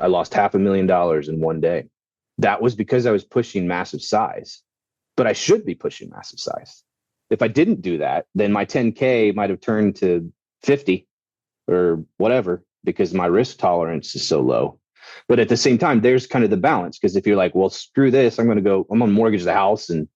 I lost $500,000 in one day. That was because I was pushing massive size, but I should be pushing massive size. If I didn't do that, then my 10K might have turned to 50 or whatever, because my risk tolerance is so low. But at the same time, there's kind of the balance, because if you're like, well, screw this, I'm going to mortgage the house and,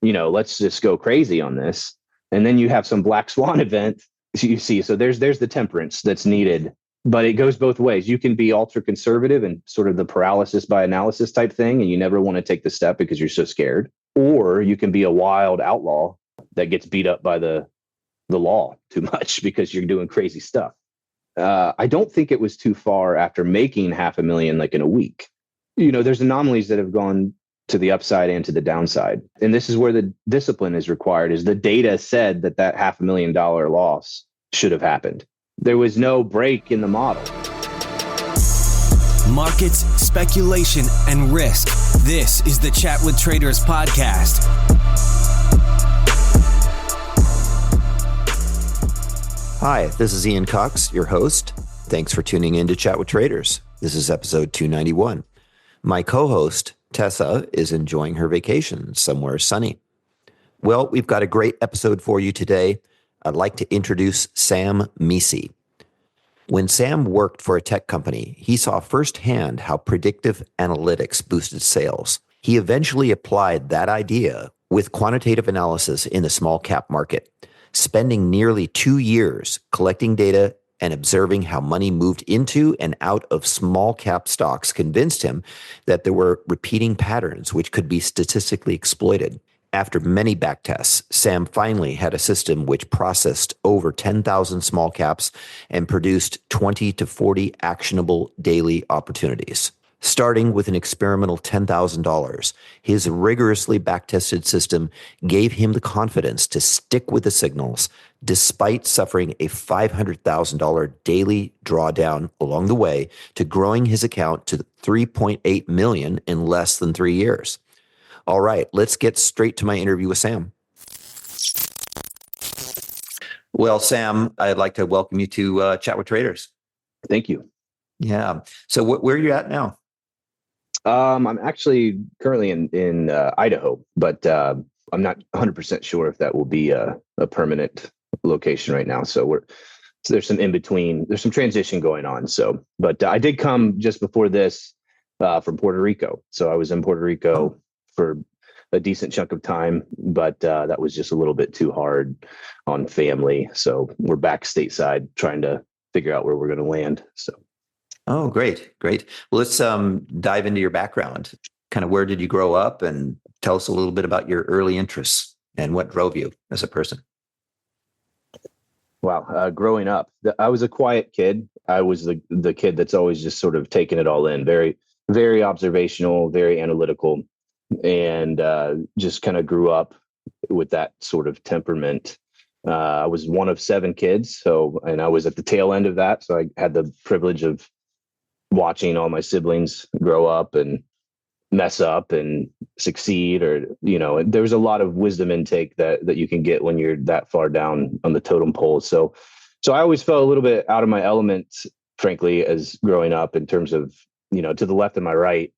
let's just go crazy on this. And then you have some black swan event, you see. So there's the temperance that's needed, but it goes both ways. You can be ultra conservative and sort of the paralysis by analysis type thing, and you never want to take the step because you're so scared. Or you can be a wild outlaw that gets beat up by the law too much because you're doing crazy stuff. I don't think it was too far after making $500,000 like in a week. There's anomalies that have gone to the upside and to the downside. And this is where the discipline is required, is the data said that $500,000 loss should have happened. There was no break in the model. Markets, speculation, and risk. This is the Chat with Traders podcast. Hi, this is Ian Cox, your host. Thanks for tuning in to Chat with Traders. This is episode 291. My co-host, Tessa, is enjoying her vacation somewhere sunny. Well, we've got a great episode for you today. I'd like to introduce Sam Miesse. When Sam worked for a tech company, he saw firsthand how predictive analytics boosted sales. He eventually applied that idea with quantitative analysis in the small cap market, spending nearly 2 years collecting data and observing how money moved into and out of small cap stocks convinced him that there were repeating patterns which could be statistically exploited. After many backtests, Sam finally had a system which processed over 10,000 small caps and produced 20 to 40 actionable daily opportunities. Starting with an experimental $10,000, his rigorously backtested system gave him the confidence to stick with the signals despite suffering a $500,000 daily drawdown along the way to growing his account to $3.8 million in less than 3 years. All right, let's get straight to my interview with Sam. Well, Sam, I'd like to welcome you to Chat with Traders. Thank you. Yeah. So where are you at now? I'm actually currently in Idaho, but I'm not 100% sure if that will be a permanent location right now. So there's some in between. There's some transition going on. So, but I did come just before this from Puerto Rico. So I was in Puerto Rico for a decent chunk of time, but that was just a little bit too hard on family. So we're back stateside trying to figure out where we're going to land. So. Oh, great. Well, let's dive into your background. Kind of where did you grow up, and tell us a little bit about your early interests and what drove you as a person. Wow. Growing up, I was a quiet kid. I was the kid that's always just sort of taking it all in, very, very observational, very analytical, and just kind of grew up with that sort of temperament. I was one of 7 kids. And I was at the tail end of that. So I had the privilege of watching all my siblings grow up and mess up and succeed, or, there was a lot of wisdom intake that you can get when you're that far down on the totem pole. So I always felt a little bit out of my element, frankly, as growing up, in terms of, to the left and my right,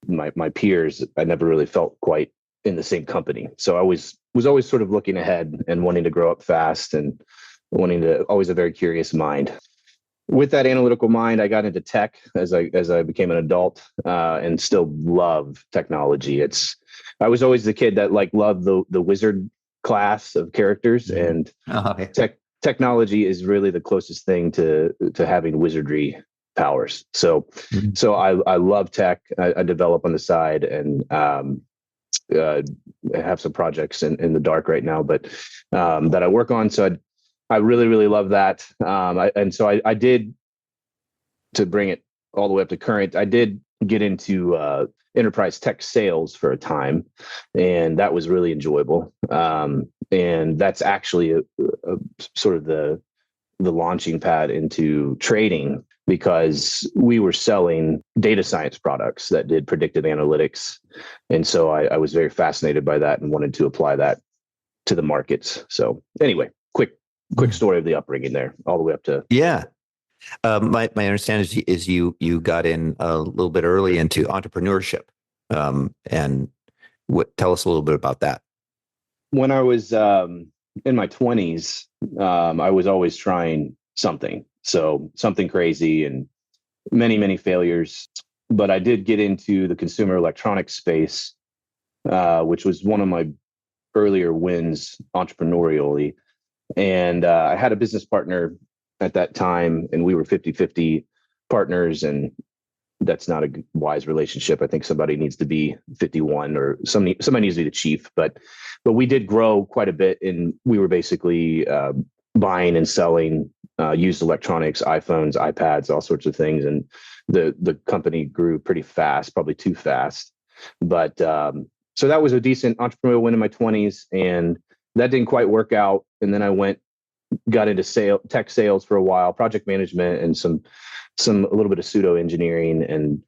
my peers, I never really felt quite in the same company. So I was always sort of looking ahead and wanting to grow up fast and always a very curious mind. With that analytical mind, I got into tech as I became an adult, and still love technology. I was always the kid that loved the wizard class of characters, and technology is really the closest thing to having wizardry powers. So I love tech. I develop on the side, and I have some projects in the dark right now, but that I work on. So I really, really love that. I did, to bring it all the way up to current, I did get into enterprise tech sales for a time, and that was really enjoyable. And that's actually a sort of the launching pad into trading, because we were selling data science products that did predictive analytics. And so I was very fascinated by that and wanted to apply that to the markets. So anyway, quick story of the upbringing there, all the way up to. Yeah. My understanding is you got in a little bit early into entrepreneurship, and tell us a little bit about that. When I was in my 20s, I was always trying something. So something crazy and many failures. But I did get into the consumer electronics space, which was one of my earlier wins entrepreneurially. And I had a business partner at that time, and we were 50-50 partners. And that's not a wise relationship. I think somebody needs to be 51 or somebody needs to be the chief. But we did grow quite a bit, and we were basically buying and selling used electronics, iPhones, iPads, all sorts of things. And the company grew pretty fast, probably too fast. But so that was a decent entrepreneurial win in my 20s, and that didn't quite work out. And then I got into tech sales for a while, project management, and a little bit of pseudo engineering, and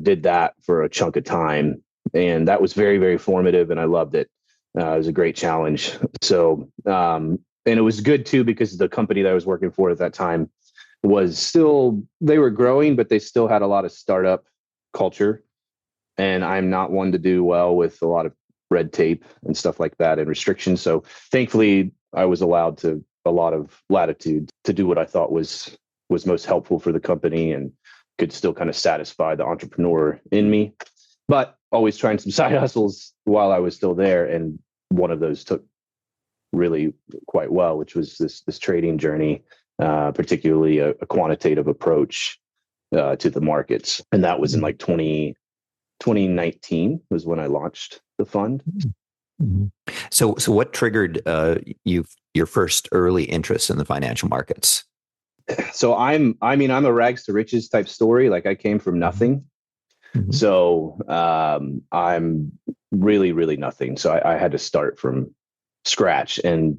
did that for a chunk of time. And that was very formative, and I loved it. It was a great challenge. So, and it was good too, because the company that I was working for at that time they were growing, but they still had a lot of startup culture. And I'm not one to do well with a lot of red tape and stuff like that and restrictions. So thankfully I was allowed a lot of latitude to do what I thought was most helpful for the company, and could still kind of satisfy the entrepreneur in me, but always trying some side hustles while I was still there. And one of those took really quite well, which was this trading journey, particularly a quantitative approach to the markets. And that was in like 2019 was when I launched the fund. Mm-hmm. So what triggered your first early interest in the financial markets? So I'm a rags to riches type story. Like, I came from nothing. Mm-hmm. So I'm really nothing. So I had to start from scratch, and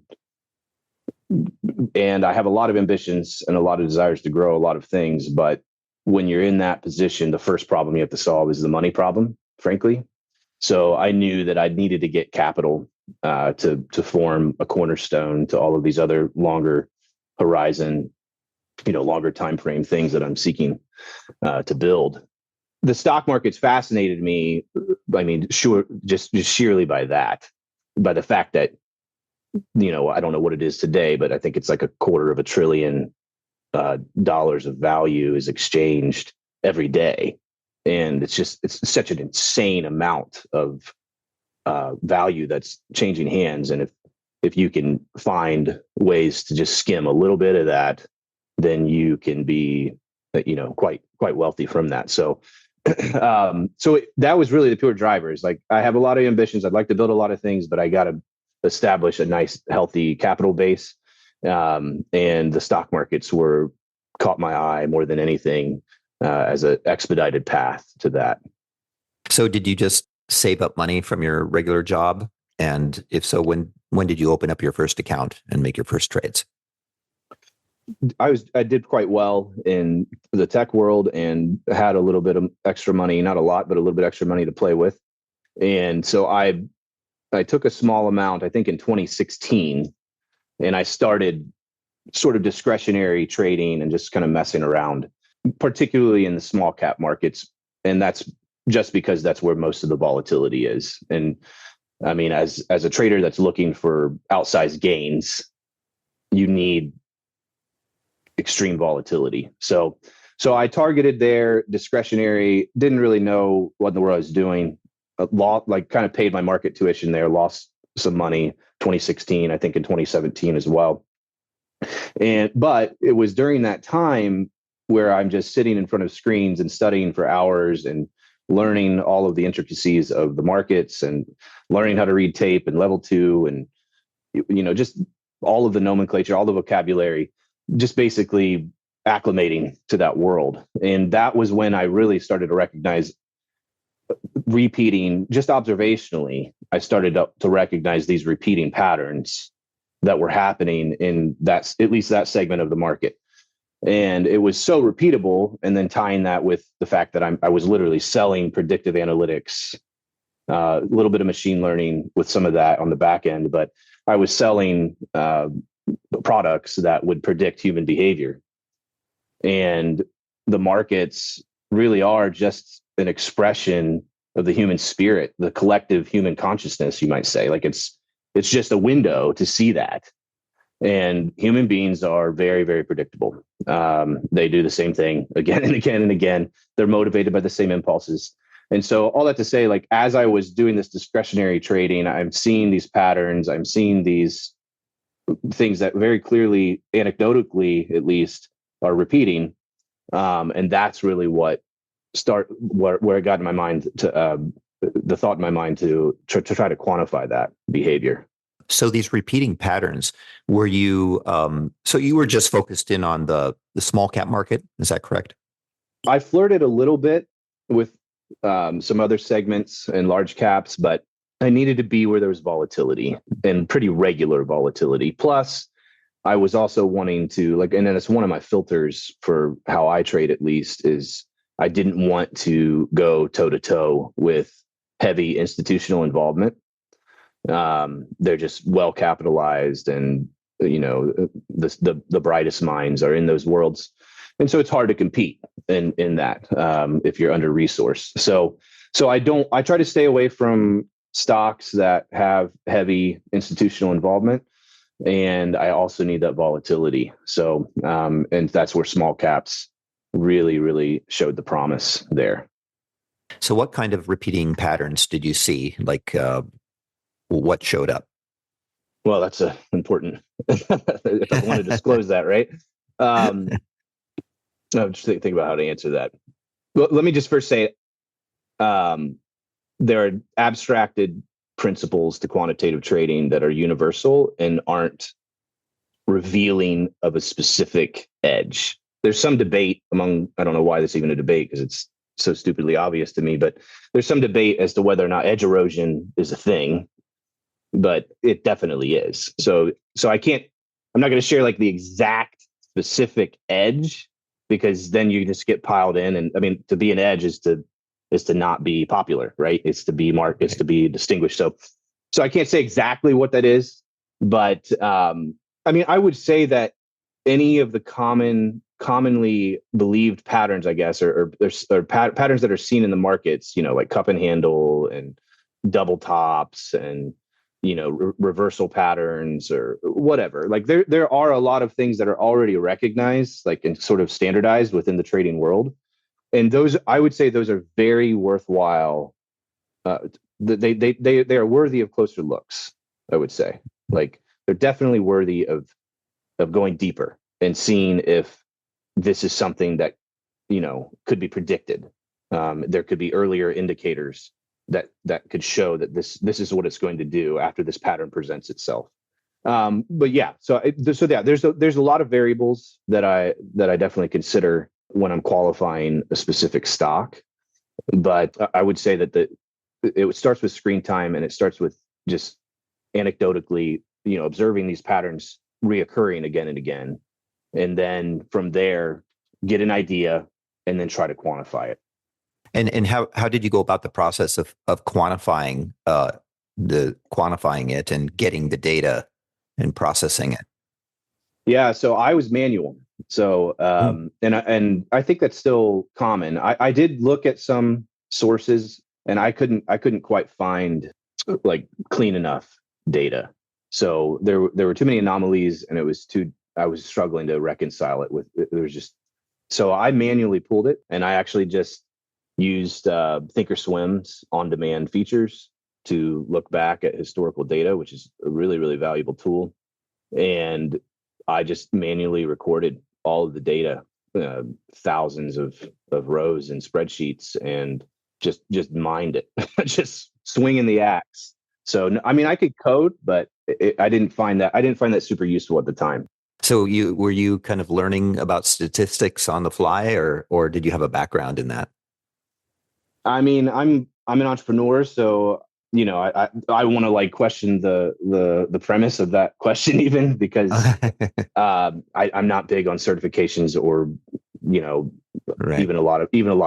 I have a lot of ambitions and a lot of desires to grow a lot of things. But when you're in that position, the first problem you have to solve is the money problem, frankly. So I knew that I needed to get capital to form a cornerstone to all of these other longer horizon, longer time frame things that I'm seeking to build. The stock market's fascinated me. I mean, sure, just sheerly by the fact that, I don't know what it is today, but I think it's like $250 billion of value is exchanged every day. And it's such an insane amount of value that's changing hands. And if you can find ways to just skim a little bit of that, then you can be, quite wealthy from that. So, that was really the pure drivers. Like, I have a lot of ambitions. I'd like to build a lot of things, but I got to establish a nice, healthy capital base. And the stock markets caught my eye more than anything as an expedited path to that. So did you just save up money from your regular job? And if so, when did you open up your first account and make your first trades? I did quite well in the tech world and had a little bit of extra money, not a lot, but a little bit extra money to play with. And so I took a small amount, I think in 2016, and I started sort of discretionary trading and just kind of messing around, particularly in the small cap markets. And that's just because that's where most of the volatility is. And I mean, as a trader that's looking for outsized gains, you need extreme volatility. So I targeted there, discretionary, didn't really know what in the world I was doing. Kind of paid my market tuition there, lost some money 2016, I think in 2017 as well. But it was during that time where I'm just sitting in front of screens and studying for hours and learning all of the intricacies of the markets and learning how to read tape and level 2 and, just all of the nomenclature, all the vocabulary, just basically acclimating to that world. And that was when I really started to recognize repeating, just observationally, I started to recognize these repeating patterns that were happening in at least that segment of the market. And it was so repeatable. And then tying that with the fact that I was literally selling predictive analytics, a little bit of machine learning with some of that on the back end, but I was selling products that would predict human behavior. And the markets really are just an expression of the human spirit, the collective human consciousness, you might say. Like it's just a window to see that. And human beings are very, very predictable. They do the same thing again and again and again. They're motivated by the same impulses. And so all that to say, like, as I was doing this discretionary trading, I'm seeing these patterns, I'm seeing these things that very clearly, anecdotally at least, are repeating. And that's really what where it got in my mind to the thought in my mind to try to quantify that behavior. So these repeating patterns, were you, so you were just focused in on the small cap market? Is that correct? I flirted a little bit with some other segments and large caps, but I needed to be where there was volatility and pretty regular volatility. Plus, I was also wanting to and then it's one of my filters for how I trade, at least, is I didn't want to go toe to toe with heavy institutional involvement. They're just well capitalized, and the brightest minds are in those worlds, and so it's hard to compete in that if you're under resourced. So I try to stay away from stocks that have heavy institutional involvement, and I also need that volatility. So and that's where small caps really showed the promise there. So what kind of repeating patterns did you see? Like what showed up? Well, that's important. If I want to disclose that, right? I'm just think about how to answer that. Well, let me just first say, there are abstracted principles to quantitative trading that are universal and aren't revealing of a specific edge. There's some debate among, I don't know why there's even a debate because it's so stupidly obvious to me, but there's some debate as to whether or not edge erosion is a thing, but it definitely is. So I'm not going to share like the exact specific edge, because then you just get piled in. And I mean, to be an edge is to not be popular, right? It's to be marked, it's to be distinguished. So I can't say exactly what that is, but I mean, I would say that any of the commonly believed patterns, I guess, or patterns that are seen in the markets, like cup and handle and double tops and reversal patterns or whatever. Like there are a lot of things that are already recognized, like, and sort of standardized within the trading world. And those, I would say, those are very worthwhile. They are worthy of closer looks, I would say. Like, they're definitely worthy of going deeper and seeing if this is something that could be predicted. There could be earlier indicators that could show that this is what it's going to do after this pattern presents itself. But yeah, there's a lot of variables that I definitely consider when I'm qualifying a specific stock. But I would say that it starts with screen time, and it starts with just anecdotally, observing these patterns reoccurring again and again. And then from there, get an idea and then try to quantify it. And how did you go about the process of quantifying it and getting the data and processing it? Yeah, so I was manual. So and I think that's still common. I did look at some sources, and I couldn't quite find like clean enough data. So there were too many anomalies, and I was struggling to reconcile it with. There was just, so I manually pulled it, and I actually just used Thinkorswim's on-demand features to look back at historical data, which is a really, really valuable tool. And I just manually recorded all of the data, thousands of rows in spreadsheets, and just mined it, just swinging the axe. So, I mean, I could code, but I didn't find that super useful at the time. So were you kind of learning about statistics on the fly, or did you have a background in that? I mean, I'm an entrepreneur, so I want to like question the premise of that question, even because I'm not big on certifications or right. even a lot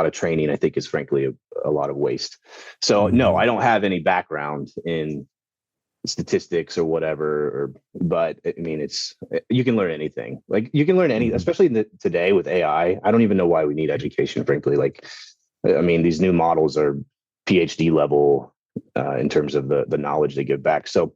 of training. I think is frankly a lot of waste. So no, I don't have any background in statistics or whatever. But I mean, you can learn anything. Like you can learn especially today with AI. I don't even know why we need education, frankly. Like, I mean, these new models are PhD level in terms of the knowledge they give back. So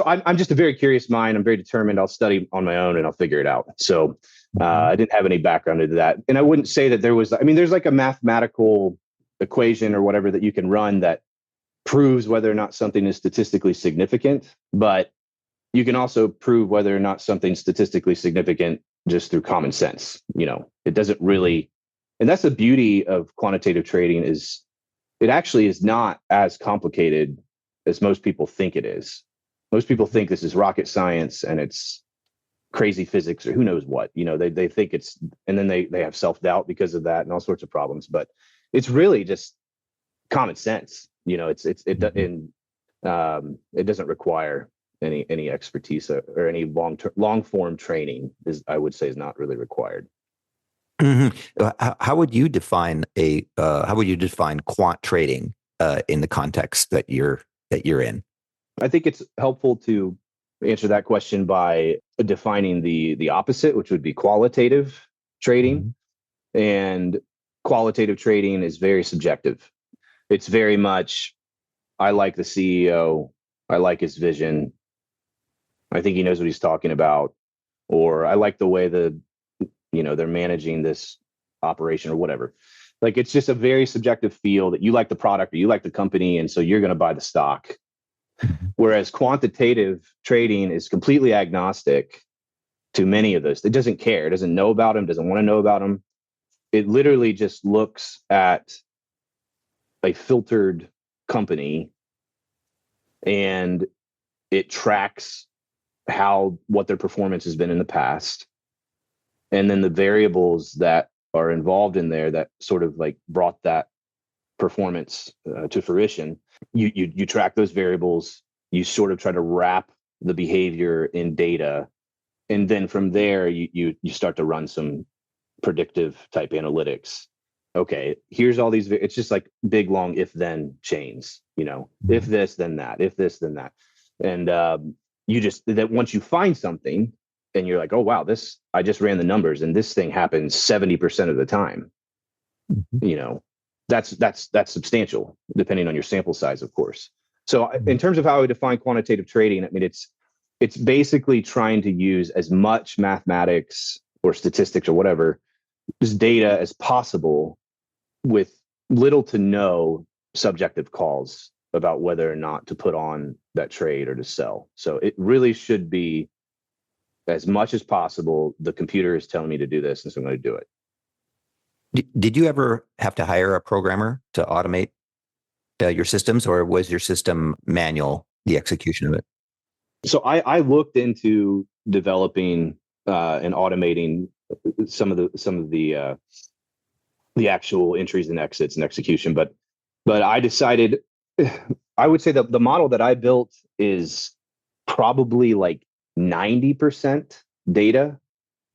I'm just a very curious mind. I'm very determined. I'll study on my own and I'll figure it out. So I didn't have any background into that. And I wouldn't say that there's like a mathematical equation or whatever that you can run that proves whether or not something is statistically significant, but you can also prove whether or not something's statistically significant just through common sense. It doesn't really, and that's the beauty of quantitative trading is it actually is not as complicated as most people think it is. Most people think this is rocket science and it's crazy physics or who knows what. They think it's, and then they have self-doubt because of that and all sorts of problems. But it's really just common sense. It doesn't require any expertise or any long form training. I would say is not really required. Mm-hmm. How would you define quant trading in the context that you're in? I think it's helpful to answer that question by defining the opposite, which would be qualitative trading. Mm-hmm. And qualitative trading is very subjective. It's very much, I like the CEO, I like his vision, I think he knows what he's talking about, or I like the way they're managing this operation or whatever. Like, it's just a very subjective feel that you like the product or you like the company, and so you're going to buy the stock. Whereas quantitative trading is completely agnostic to many of those. It doesn't care. It doesn't know about them, doesn't want to know about them. It literally just looks at a filtered company and it tracks what their performance has been in the past. And then the variables that are involved in there that sort of like brought that performance to fruition. You track those variables, you sort of try to wrap the behavior in data. And then from there, you start to run some predictive type analytics. Okay, here's all these, it's just like big, long, if then chains, if this, then that, if this, then that. And that once you find something and you're like, oh, wow, I just ran the numbers and this thing happens 70% of the time, that's substantial depending on your sample size, of course. So in terms of how I would define quantitative trading, I mean, it's basically trying to use as much mathematics or statistics or whatever, just data as possible with little to no subjective calls about whether or not to put on that trade or to sell. So it really should be as much as possible. The computer is telling me to do this, and so I'm going to do it. Did you ever have to hire a programmer to automate your systems, or was your system manual, the execution of it? So I looked into developing and automating some of the actual entries and exits and execution, but I decided, I would say that the model that I built is probably like 90% data,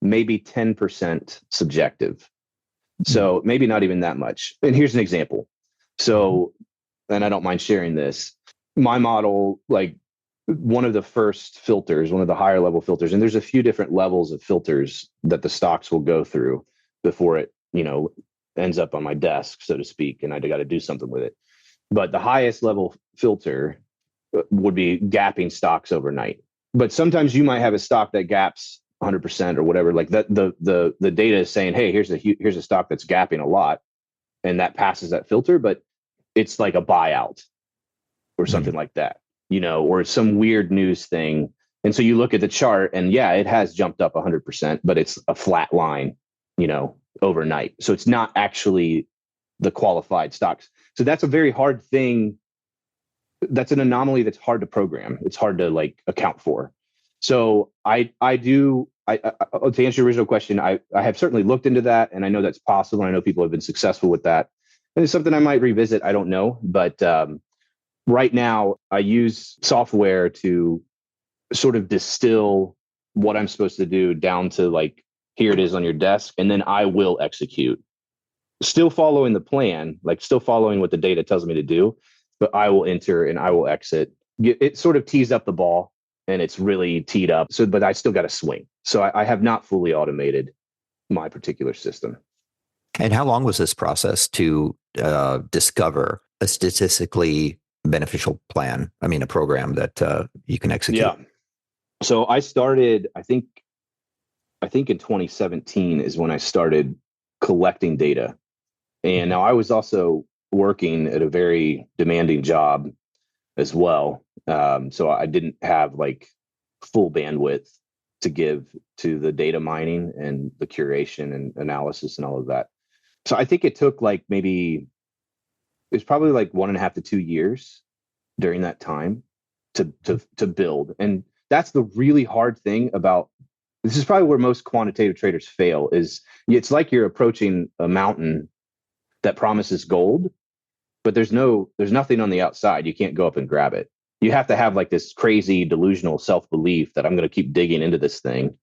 maybe 10% subjective. So maybe not even that much. And here's an example. So, and I don't mind sharing this. My model, like one of the first filters, one of the higher level filters, and there's a few different levels of filters that the stocks will go through before it, ends up on my desk, so to speak, and I got to do something with it. But the highest level filter would be gapping stocks overnight. But sometimes you might have a stock that gaps 100% or whatever, like that. The data is saying, hey, here's a stock that's gapping a lot, and that passes that filter, but it's like a buyout or something like that, or some weird news thing. And so you look at the chart, and yeah, it has jumped up 100%, but it's a flat line, overnight. So it's not actually the qualified stocks. So that's a very hard thing. That's an anomaly that's hard to program. It's hard to account for. So to answer your original question, I have certainly looked into that, and I know that's possible. I know people have been successful with that. And it's something I might revisit. I don't know. But right now I use software to sort of distill what I'm supposed to do down to here it is on your desk, and then I will execute. Still following the plan, still following what the data tells me to do, but I will enter and I will exit it sort of tees up the ball and it's really teed up. So, but I still got to swing. So I have not fully automated my particular system. And how long was this process to discover a statistically beneficial plan? I mean, a program that you can execute. Yeah. So I started, I think in 2017 is when I started collecting data. And now I was also working at a very demanding job as well. So I didn't have like full bandwidth to give to the data mining and the curation and analysis and all of that. So I think it took like maybe, it was probably like 1.5 to 2 years during that time to build. And that's the really hard thing about, this is probably where most quantitative traders fail, is it's like you're approaching a mountain that promises gold, but there's nothing on the outside. You can't go up and grab it. You have to have like this crazy delusional self-belief that I'm going to keep digging into this thing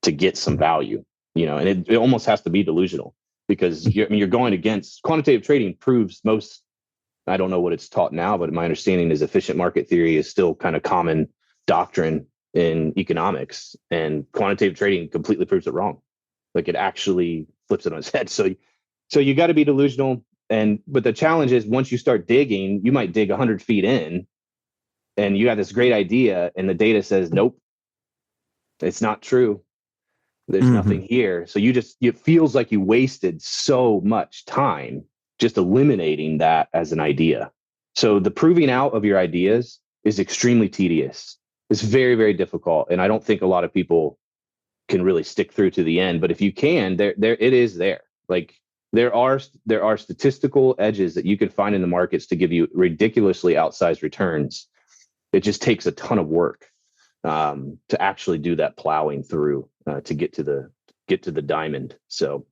to get some value, and it almost has to be delusional, because you're going against quantitative trading. Proves most, I don't know what it's taught now, but my understanding is efficient market theory is still kind of common doctrine in economics, and quantitative trading completely proves it wrong. Like, it actually flips it on its head. So you got to be delusional. But the challenge is, once you start digging, you might dig 100 feet in and you got this great idea and the data says, nope, it's not true. There's nothing here. So it feels like you wasted so much time just eliminating that as an idea. So the proving out of your ideas is extremely tedious. It's very, very difficult. And I don't think a lot of people can really stick through to the end. But if you can, there it is there. Like, there are statistical edges that you can find in the markets to give you ridiculously outsized returns. It just takes a ton of work to actually do that plowing through to get to the diamond. So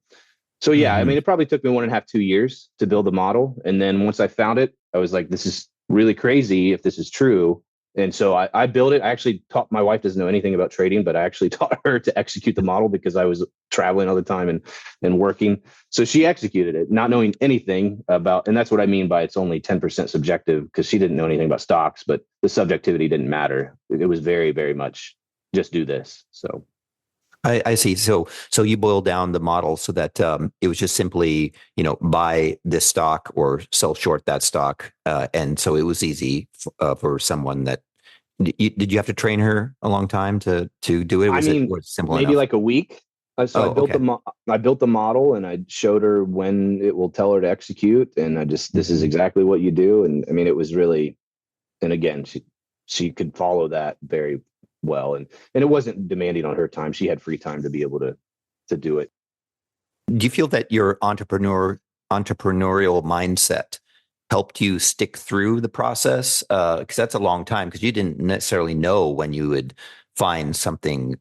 yeah, I mean, it probably took me 1.5, 2 years to build the model. And then once I found it, I was like, this is really crazy if this is true. And so I built it. I actually taught, my wife doesn't know anything about trading, but I actually taught her to execute the model because I was traveling all the time and working. So she executed it, not knowing anything about, and that's what I mean by it's only 10% subjective, because she didn't know anything about stocks, but the subjectivity didn't matter. It was very, very much just do this. So I see. So you boiled down the model so that it was just simply, buy this stock or sell short that stock. And so it was easy for someone that, did you have to train her a long time to do it? Was it simple maybe enough? Like a week. So I built the model and I showed her when it will tell her to execute. And this is exactly what you do. And I mean, it was really, and again, she could follow that very well. And it wasn't demanding on her time. She had free time to be able to do it. Do you feel that your entrepreneurial mindset helped you stick through the process? Because that's a long time, because you didn't necessarily know when you would find something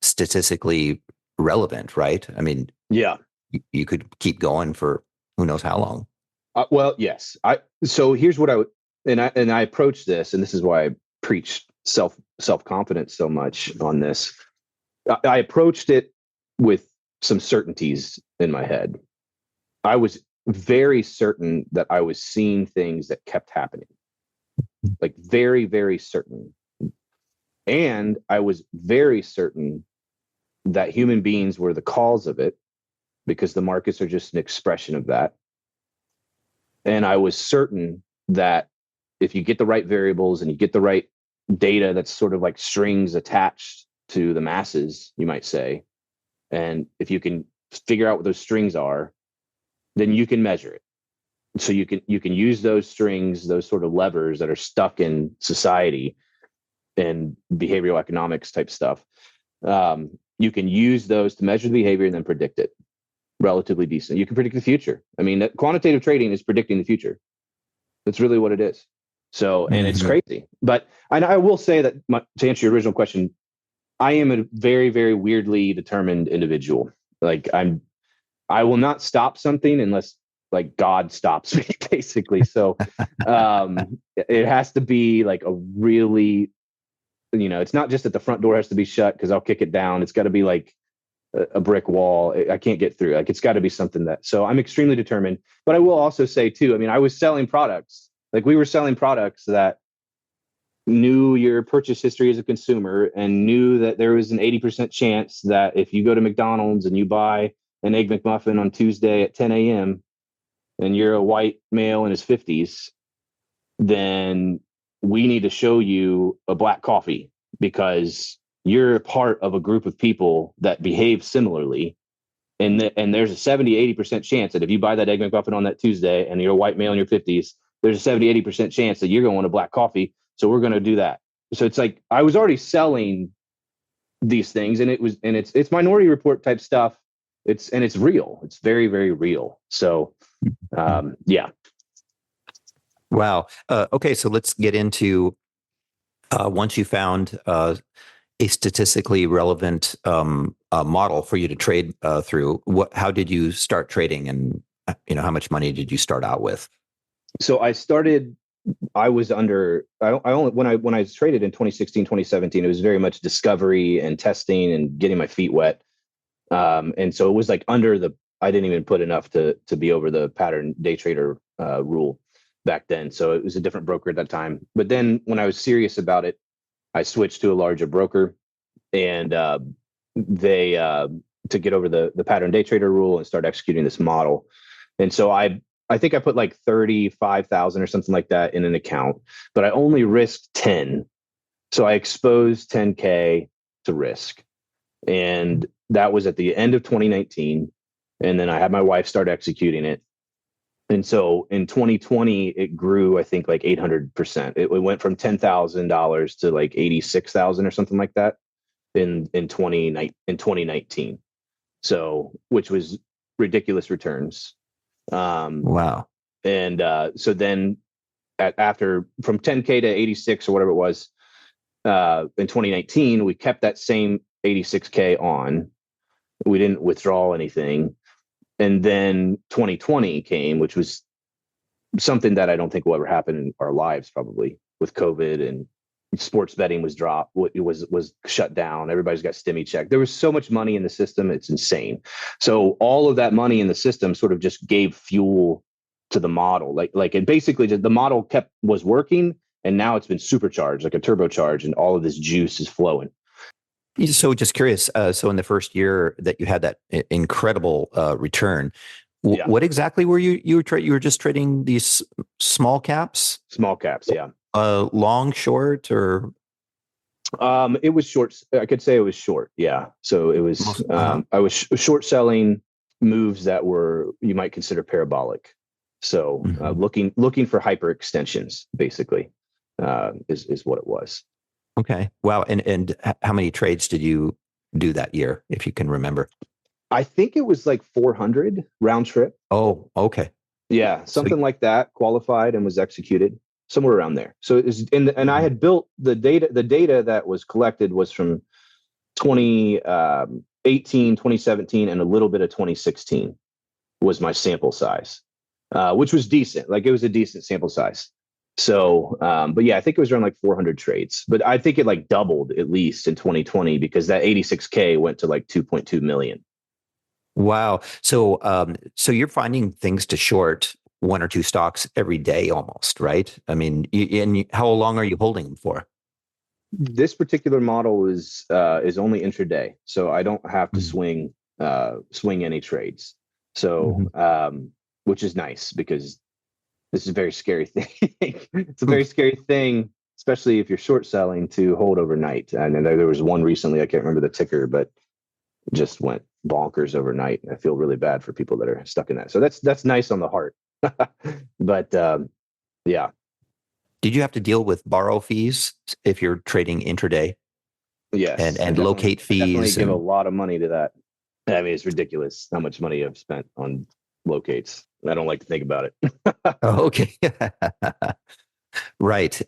statistically relevant, right? I mean, yeah, you could keep going for who knows how long. Well, yes. So here's what I approach this, and this is why I preach self-confidence so much on this. I approached it with some certainties in my head. I was very certain that I was seeing things that kept happening, like very, very certain. And I was very certain that human beings were the cause of it, because the markets are just an expression of that. And I was certain that if you get the right variables and you get the right data that's sort of like strings attached to the masses, you might say, and if you can figure out what those strings are, then you can measure it. So you can use those strings, those sort of levers that are stuck in society and behavioral economics type stuff. You can use those to measure the behavior and then predict it relatively decent. You can predict the future. I mean, quantitative trading is predicting the future. That's really what it is. So, and it's crazy. But I will say that to answer your original question, I am a very, very weirdly determined individual. Like, I will not stop something unless like God stops me, basically. So it has to be like a really, it's not just that the front door has to be shut because I'll kick it down. It's got to be like a brick wall. I can't get through. Like, it's got to be something so I'm extremely determined. But I will also say too, I mean, I was selling products. Like, we were selling products that knew your purchase history as a consumer and knew that there was an 80% chance that if you go to McDonald's and you buy an Egg McMuffin on Tuesday at 10 a.m. and you're a white male in his 50s, then we need to show you a black coffee because you're part of a group of people that behave similarly. And there's a 70-80% chance that if you buy that Egg McMuffin on that Tuesday and you're a white male in your 50s, there's a 70-80% chance that you're going to want a black coffee. So we're going to do that. So it's like I was already selling these things, and it's Minority Report type stuff. It's real. It's very, very real. So yeah. Wow. Okay, so let's get into once you found a statistically relevant model for you to trade through. How did you start trading, and how much money did you start out with? So I was under. I only when I traded in 2016, 2017, it was very much discovery and testing and getting my feet wet. And so it was like I didn't even put enough to be over the pattern day trader rule back then. So it was a different broker at that time. But then when I was serious about it, I switched to a larger broker, and they to get over the pattern day trader rule and start executing this model. And so I think I put like 35,000 or something like that in an account, but I only risked 10. So I exposed 10K to risk. And that was at the end of 2019. And then I had my wife start executing it. And so in 2020, it grew, I think, like 800%. It went from $10,000 to like 86,000 or something like that in 2019. So, which was ridiculous returns. Wow. And so then after from 10K to 86 or whatever it was, in 2019, we kept that same 86K on. We didn't withdraw anything. And then 2020 came, which was something that I don't think will ever happen in our lives, probably, with COVID, and sports betting was dropped. It was shut down. Everybody's got stimmy check. There was so much money in the system. It's insane. So all of that money in the system sort of just gave fuel to the model. Like it basically just, the model was working, and now it's been supercharged, like a turbocharge, and all of this juice is flowing. So just curious. So in the first year that you had that incredible return, what exactly were you were trading? You were just trading these small caps? Small caps, yeah. Long, short, or? It was short. I could say it was short. Yeah. So it was, I was short selling moves that were, you might consider parabolic. So looking for hyper extensions, basically, is what it was. Okay. Wow. And how many trades did you do that year, if you can remember? I think it was like 400 round trip. Oh, okay. Yeah. Something like that, qualified and was executed somewhere around there. So it was, and I had built the data that was collected was from 2018, 2017, and a little bit of 2016 was my sample size, which was decent. Like it was a decent sample size. So, but yeah, I think it was around like 400 trades, but I think it like doubled at least in 2020 because that 86K went to like 2.2 million. Wow. So, so you're finding things to short one or two stocks every day almost, right? I mean, how long are you holding them for? This particular model is only intraday. So I don't have to swing any trades. So, which is nice because this is a very scary thing. It's a very scary thing, especially if you're short selling, to hold overnight. And there was one recently, I can't remember the ticker, but just went bonkers overnight. I feel really bad for people that are stuck in that. So that's nice on the heart. But yeah. Did you have to deal with borrow fees if you're trading intraday? Yes. And locate fees? Definitely give a lot of money to that. I mean, it's ridiculous how much money I've spent on locates. I don't like to think about it. Oh, okay. Right.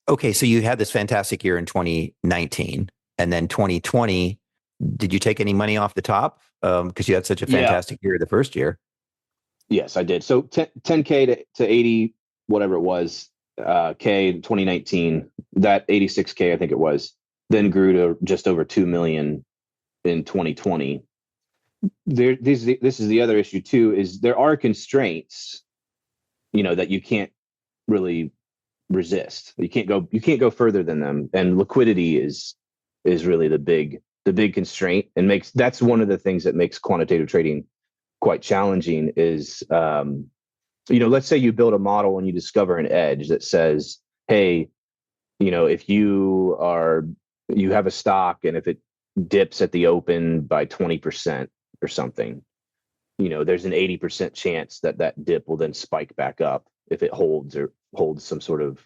Okay. So you had this fantastic year in 2019, and then 2020, did you take any money off the top? Because you had such a fantastic year the first year. Yes, I did. So 10K to 80, whatever it was, K in 2019, that 86K, I think it was, then grew to just over 2 million in 2020. This is the other issue too, is there are constraints, that you can't really resist. You can't go further than them. And liquidity is really the big constraint, and that's one of the things that makes quantitative trading quite challenging is, let's say you build a model and you discover an edge that says, hey, if you have a stock and if it dips at the open by 20% or something, there's an 80% chance that dip will then spike back up if it holds some sort of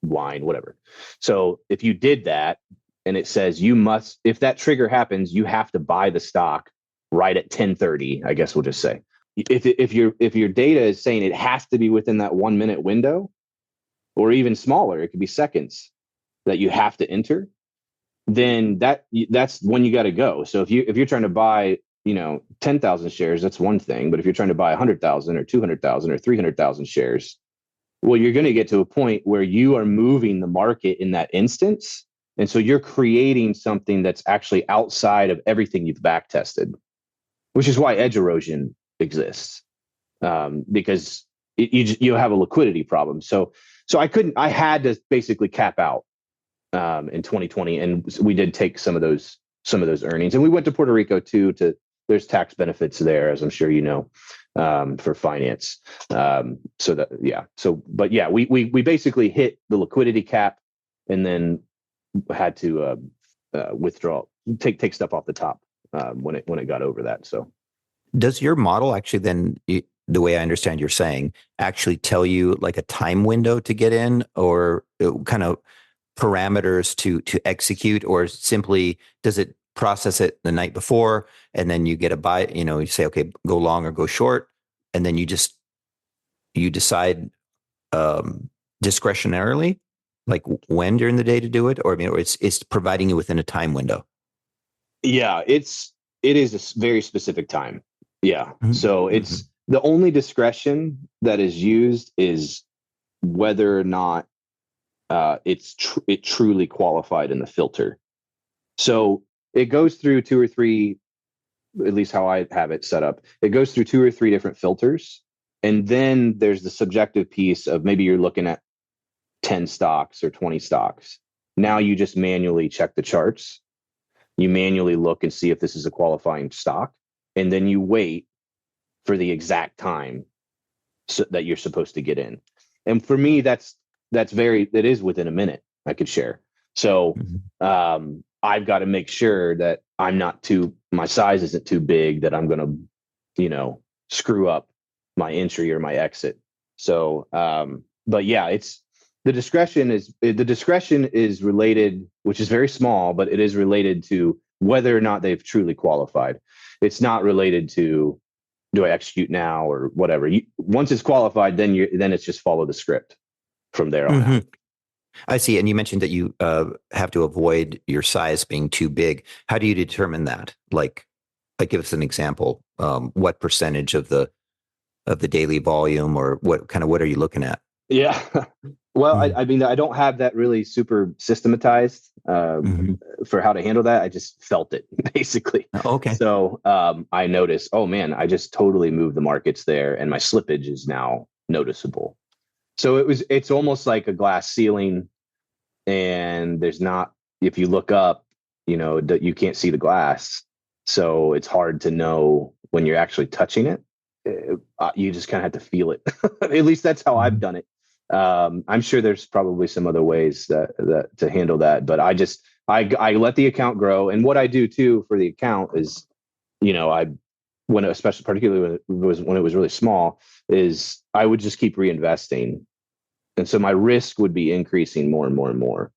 line, whatever. So if you did that and it says if that trigger happens, you have to buy the stock right at 10:30, I guess we'll just say. If your data is saying it has to be within that 1 minute window, or even smaller, it could be seconds that you have to enter, then that's when you got to go. So if you're trying to buy 10,000 shares, that's one thing. But if you're trying to buy 100,000 or 200,000 or 300,000 shares, well, you're going to get to a point where you are moving the market in that instance. And so you're creating something that's actually outside of everything you've back tested, which is why edge erosion exists, because you have a liquidity problem. So I had to basically cap out in 2020, and we did take some of those earnings, and we went to Puerto Rico too. There's tax benefits there, as I'm sure you know, for finance. We basically hit the liquidity cap, and then had to withdraw, take stuff off the top when it got over that. So, does your model actually then, the way I understand you're saying, actually tell you like a time window to get in, or kind of parameters to execute, or simply does it process it the night before and then you get a buy, you say, okay, go long or go short, and then you decide discretionarily, like when during the day to do it, or it's providing you within a time window? Yeah, it is a very specific time. Yeah. Mm-hmm. So it's the only discretion that is used is whether or not it truly qualified in the filter. So it goes through two or three, at least how I have it set up. It goes through two or three different filters. And then there's the subjective piece of maybe you're looking at 10 stocks or 20 stocks. Now you just manually check the charts. You manually look and see if this is a qualifying stock. And then you wait for the exact time that you're supposed to get in. And for me, it is within a minute I could share. So I've got to make sure that my size isn't too big that I'm going to, screw up my entry or my exit. So, but yeah, the discretion is related, which is very small, but it is related to whether or not they've truly qualified. It's not related to, do I execute now or whatever. Once it's qualified, then it's just follow the script from there on out. I see. And you mentioned that you have to avoid your size being too big. How do you determine that? Like give us an example. What percentage of the daily volume, or what are you looking at? Yeah. Well, I mean, I don't have that really super systematized for how to handle that. I just felt it basically. Okay. So I noticed, oh man, I just totally moved the markets there, and my slippage is now noticeable. So it's almost like a glass ceiling, and there's not, if you look up, you can't see the glass. So it's hard to know when you're actually touching it. You just kind of have to feel it. At least that's how I've done it. I'm sure there's probably some other ways that to handle that, but I let the account grow. And what I do too for the account is, particularly when it was really small, is I would just keep reinvesting. And so my risk would be increasing more and more and more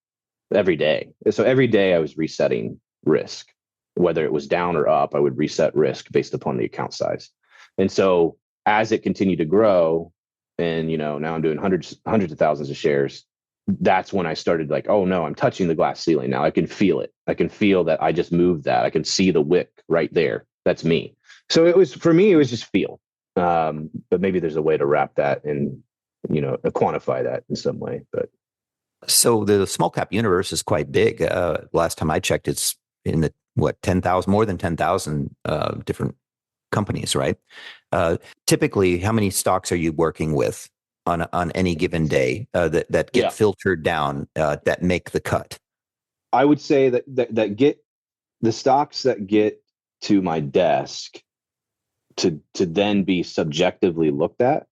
every day. So every day I was resetting risk, whether it was down or up, I would reset risk based upon the account size. And so as it continued to grow, and now I'm doing hundreds of thousands of shares, that's when I started like, oh no, I'm touching the glass ceiling now. I can feel it. I can feel that I just moved that. I can see the wick right there. That's me. So for me, it was just feel. But maybe there's a way to wrap that and, quantify that in some way. But so the small cap universe is quite big. Last time I checked, it's in the more than 10,000 different companies, right? Typically, how many stocks are you working with on any given day that get filtered down that make the cut? I would say that get the stocks that get to my desk to then be subjectively looked at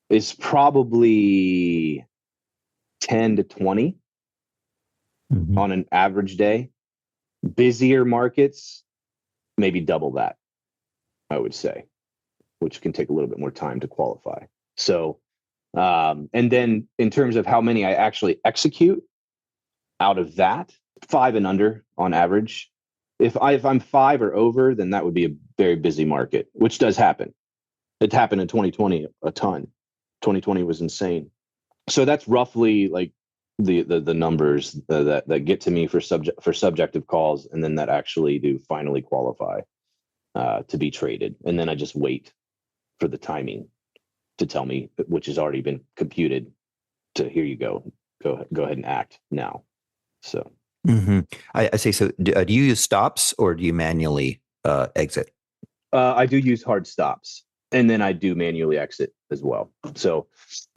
is probably 10 to 20 on an average day. Busier markets, maybe double that, I would say, which can take a little bit more time to qualify. So, and then in terms of how many I actually execute out of that, 5 and under on average. If I'm 5 or over, then that would be a very busy market, which does happen. It happened in 2020 a ton. 2020 was insane. So that's roughly like the numbers that get to me for subjective calls, and then that actually do finally qualify to be traded. And then I just wait for the timing to tell me, which has already been computed, to here you go ahead and act now. So I say, so do you use stops or do you manually exit? I do use hard stops, and then I do manually exit as well. So,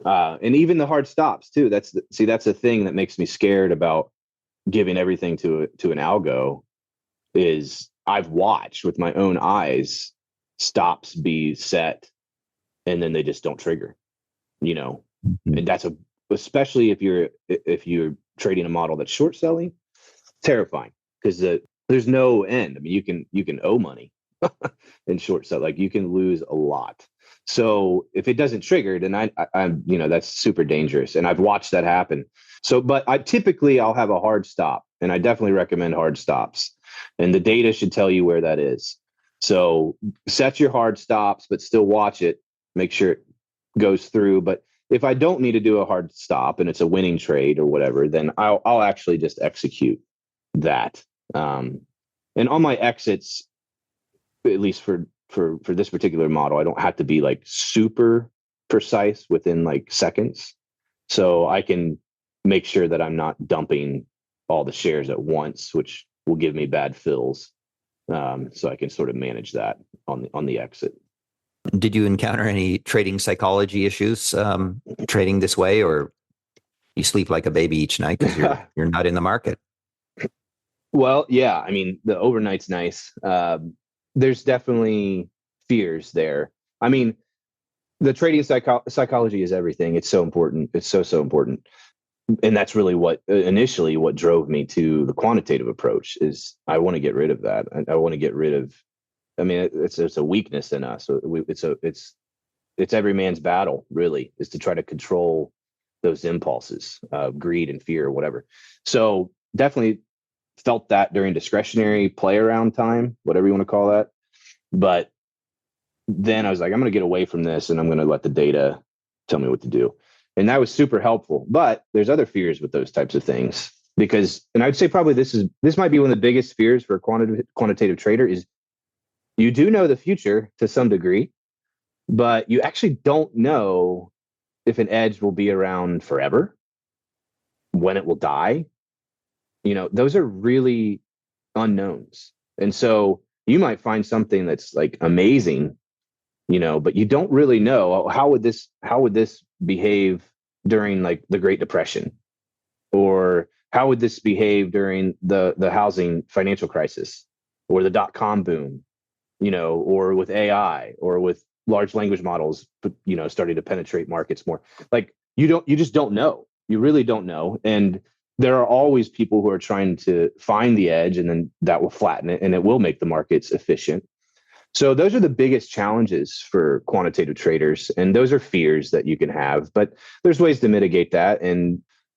and even the hard stops too. That's the thing that makes me scared about giving everything to an algo. Is I've watched with my own eyes stops be set, and then they just don't trigger. And that's especially if you're trading a model that's short selling, terrifying, because there's no end. I mean, you can owe money in short sell, like you can lose a lot. So if it doesn't trigger, then I'm that's super dangerous, and I've watched that happen. So, but I'll have a hard stop, and I definitely recommend hard stops, and the data should tell you where that is. So set your hard stops, but still watch it, make sure it goes through. But if I don't need to do a hard stop and it's a winning trade or whatever, then I'll actually just execute that. And on my exits, at least for this particular model, I don't have to be like super precise within like seconds. So I can make sure that I'm not dumping all the shares at once, which will give me bad fills. So I can sort of manage that on the exit. Did you encounter any trading psychology issues trading this way, or you sleep like a baby each night because you're not in the market? Well, yeah. I mean, the overnight's nice. There's definitely fears there. I mean, the trading psychology is everything. It's so important. It's so important. And that's really what drove me to the quantitative approach. Is I want to get rid of that. I want to get rid of. I mean, it's a weakness in us. It's every man's battle, really, is to try to control those impulses, greed and fear or whatever. So definitely felt that during discretionary play around time, whatever you want to call that. But then I was like, I'm going to get away from this, and I'm going to let the data tell me what to do. And that was super helpful. But there's other fears with those types of things, and I'd say probably this might be one of the biggest fears for a quantitative trader is you do know the future to some degree, but you actually don't know if an edge will be around forever, when it will die. Those are really unknowns. And so you might find something that's like amazing, but you don't really know how would this behave during like the Great Depression, or how would this behave during the housing financial crisis, or the .com boom, or with AI, or with large language models, starting to penetrate markets more. Like you just don't know. You really don't know. And there are always people who are trying to find the edge, and then that will flatten it, and it will make the markets efficient. So those are the biggest challenges for quantitative traders, and those are fears that you can have, but there's ways to mitigate that.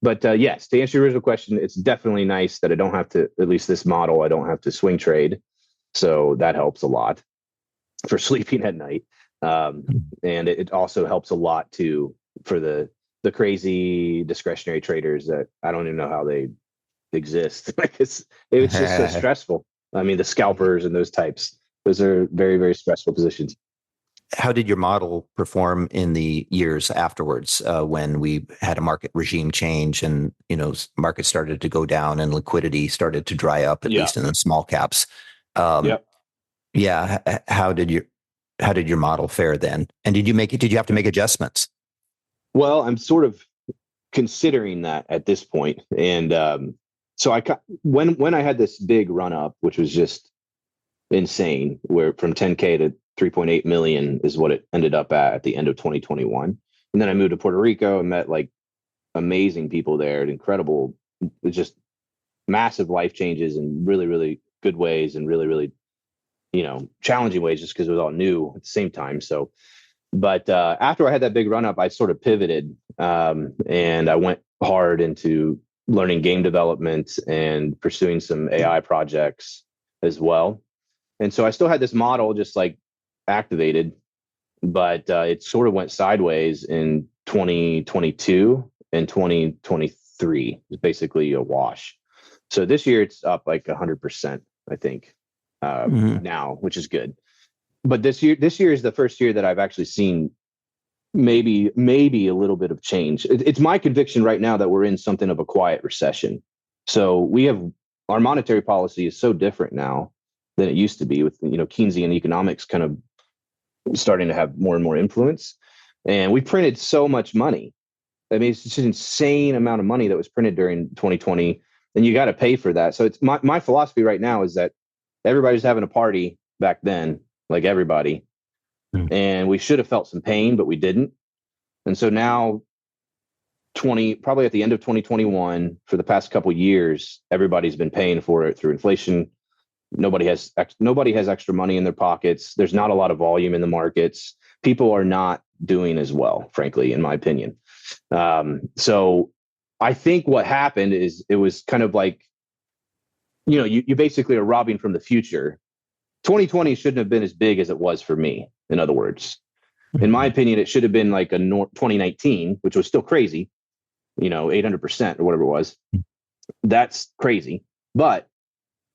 But yes, to answer your original question, it's definitely nice that I don't have to, at least this model, I don't have to swing trade. So that helps a lot for sleeping at night. And it also helps a lot for the crazy discretionary traders that I don't even know how they exist. Like it's just so stressful. I mean, the scalpers and those types, those are very, very stressful positions. How did your model perform in the years afterwards when we had a market regime change and, markets started to go down and liquidity started to dry up, at least in the small caps? Yeah. How did your model fare then? And did you have to make adjustments? Well, I'm sort of considering that at this point. And so when I had this big run up, which was just insane, where from 10K to 3.8 million is what it ended up at the end of 2021. And then I moved to Puerto Rico and met like amazing people there, incredible, just massive life changes in really, really good ways and really, really, challenging ways just because it was all new at the same time. So, but after I had that big run up, I sort of pivoted and I went hard into learning game development and pursuing some AI projects as well. And so I still had this model just like activated, but it sort of went sideways in 2022 and 2023. It's basically a wash. So this year it's up like 100%, I think, now, which is good. But this year is the first year that I've actually seen maybe a little bit of change. It's my conviction right now that we're in something of a quiet recession. So our monetary policy is so different now than it used to be, with Keynesian economics kind of starting to have more and more influence. And we printed so much money. I mean, it's just an insane amount of money that was printed during 2020, and you got to pay for that. So it's my philosophy right now is that everybody's having a party back then, like everybody, and we should have felt some pain, but we didn't. And so now, probably at the end of 2021, for the past couple of years, everybody's been paying for it through inflation. Nobody has extra money in their pockets. There's not a lot of volume in the markets. People are not doing as well, frankly, in my opinion. So I think what happened is it was kind of like, you basically are robbing from the future. 2020 shouldn't have been as big as it was for me. In other words, in my opinion, it should have been like 2019, which was still crazy, 800% or whatever it was. That's crazy. But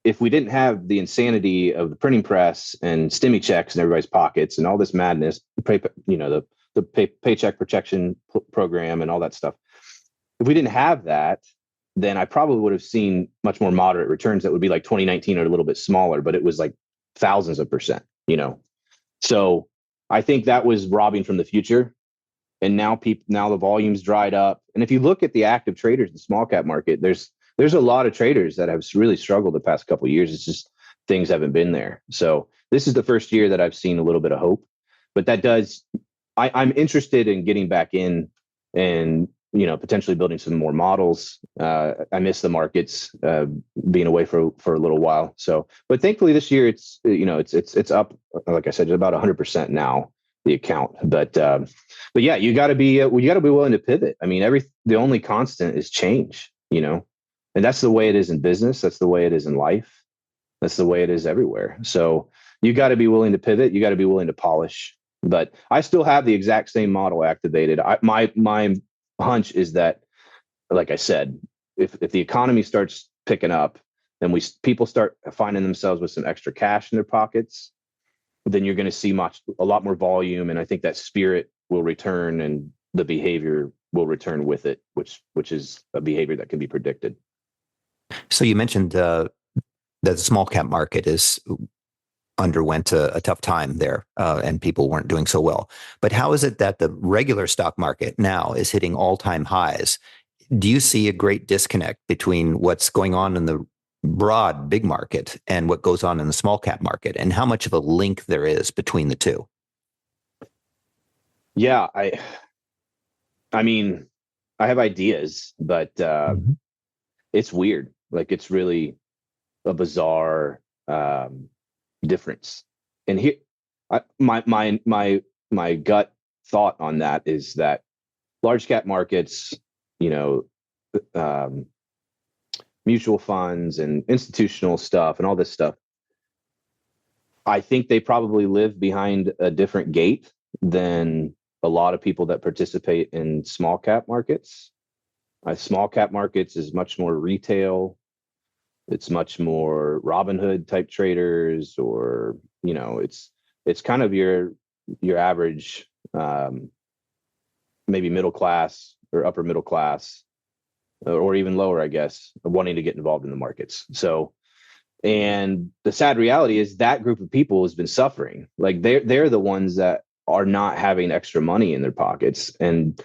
if we didn't have the insanity of the printing press and stimmy checks in everybody's pockets and all this madness, the paycheck protection program and all that stuff, if we didn't have that, then I probably would have seen much more moderate returns that would be like 2019 or a little bit smaller, but it was like thousands of percent, So I think that was robbing from the future. And now the volume's dried up. And if you look at the active traders in the small cap market, there's a lot of traders that have really struggled the past couple of years. It's just things haven't been there. So this is the first year that I've seen a little bit of hope, but I'm interested in getting back in and, potentially building some more models. I miss the markets, being away for a little while. So, but thankfully this year it's up, like I said, about 100% now, the account. But yeah, you got to be willing to pivot. I mean, the only constant is change, and that's the way it is in business. That's the way it is in life. That's the way it is everywhere. So you got to be willing to pivot. You got to be willing to polish. But I still have the exact same model activated. My hunch is that, like I said, if the economy starts picking up and people start finding themselves with some extra cash in their pockets, then you're going to see a lot more volume. And I think that spirit will return and the behavior will return with it, which is a behavior that can be predicted. So you mentioned that the small cap market underwent a tough time there, and people weren't doing so well. But how is it that the regular stock market now is hitting all-time highs? Do you see a great disconnect between what's going on in the broad big market and what goes on in the small cap market, and how much of a link there is between the two? Yeah, I mean, I have ideas, but it's weird. Like, it's really a bizarre difference. And here, my gut thought on that is that large cap markets, mutual funds and institutional stuff and all this stuff, I think they probably live behind a different gate than a lot of people that participate in small cap markets. Small cap markets is much more retail. It's much more Robinhood type traders, or, it's kind of your average, maybe middle class or upper middle class, or even lower, I guess, wanting to get involved in the markets. So, and the sad reality is that group of people has been suffering. Like, they're the ones that are not having extra money in their pockets. And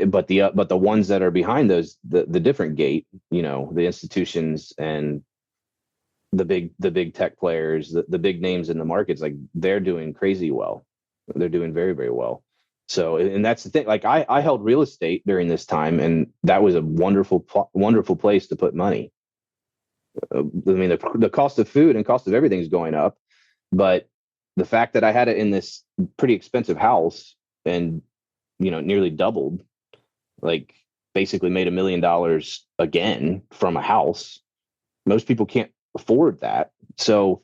but the ones that are behind those, the different gate, the institutions and the big tech players, the big names in the markets, like they're doing crazy well. They're doing very, very well. So, and that's the thing. Like I held real estate during this time, and that was a wonderful place to put money. I mean, the cost of food and cost of everything is going up, but the fact that I had it in this pretty expensive house and nearly doubled, like basically made $1 million again from a house. Most people can't afford that. So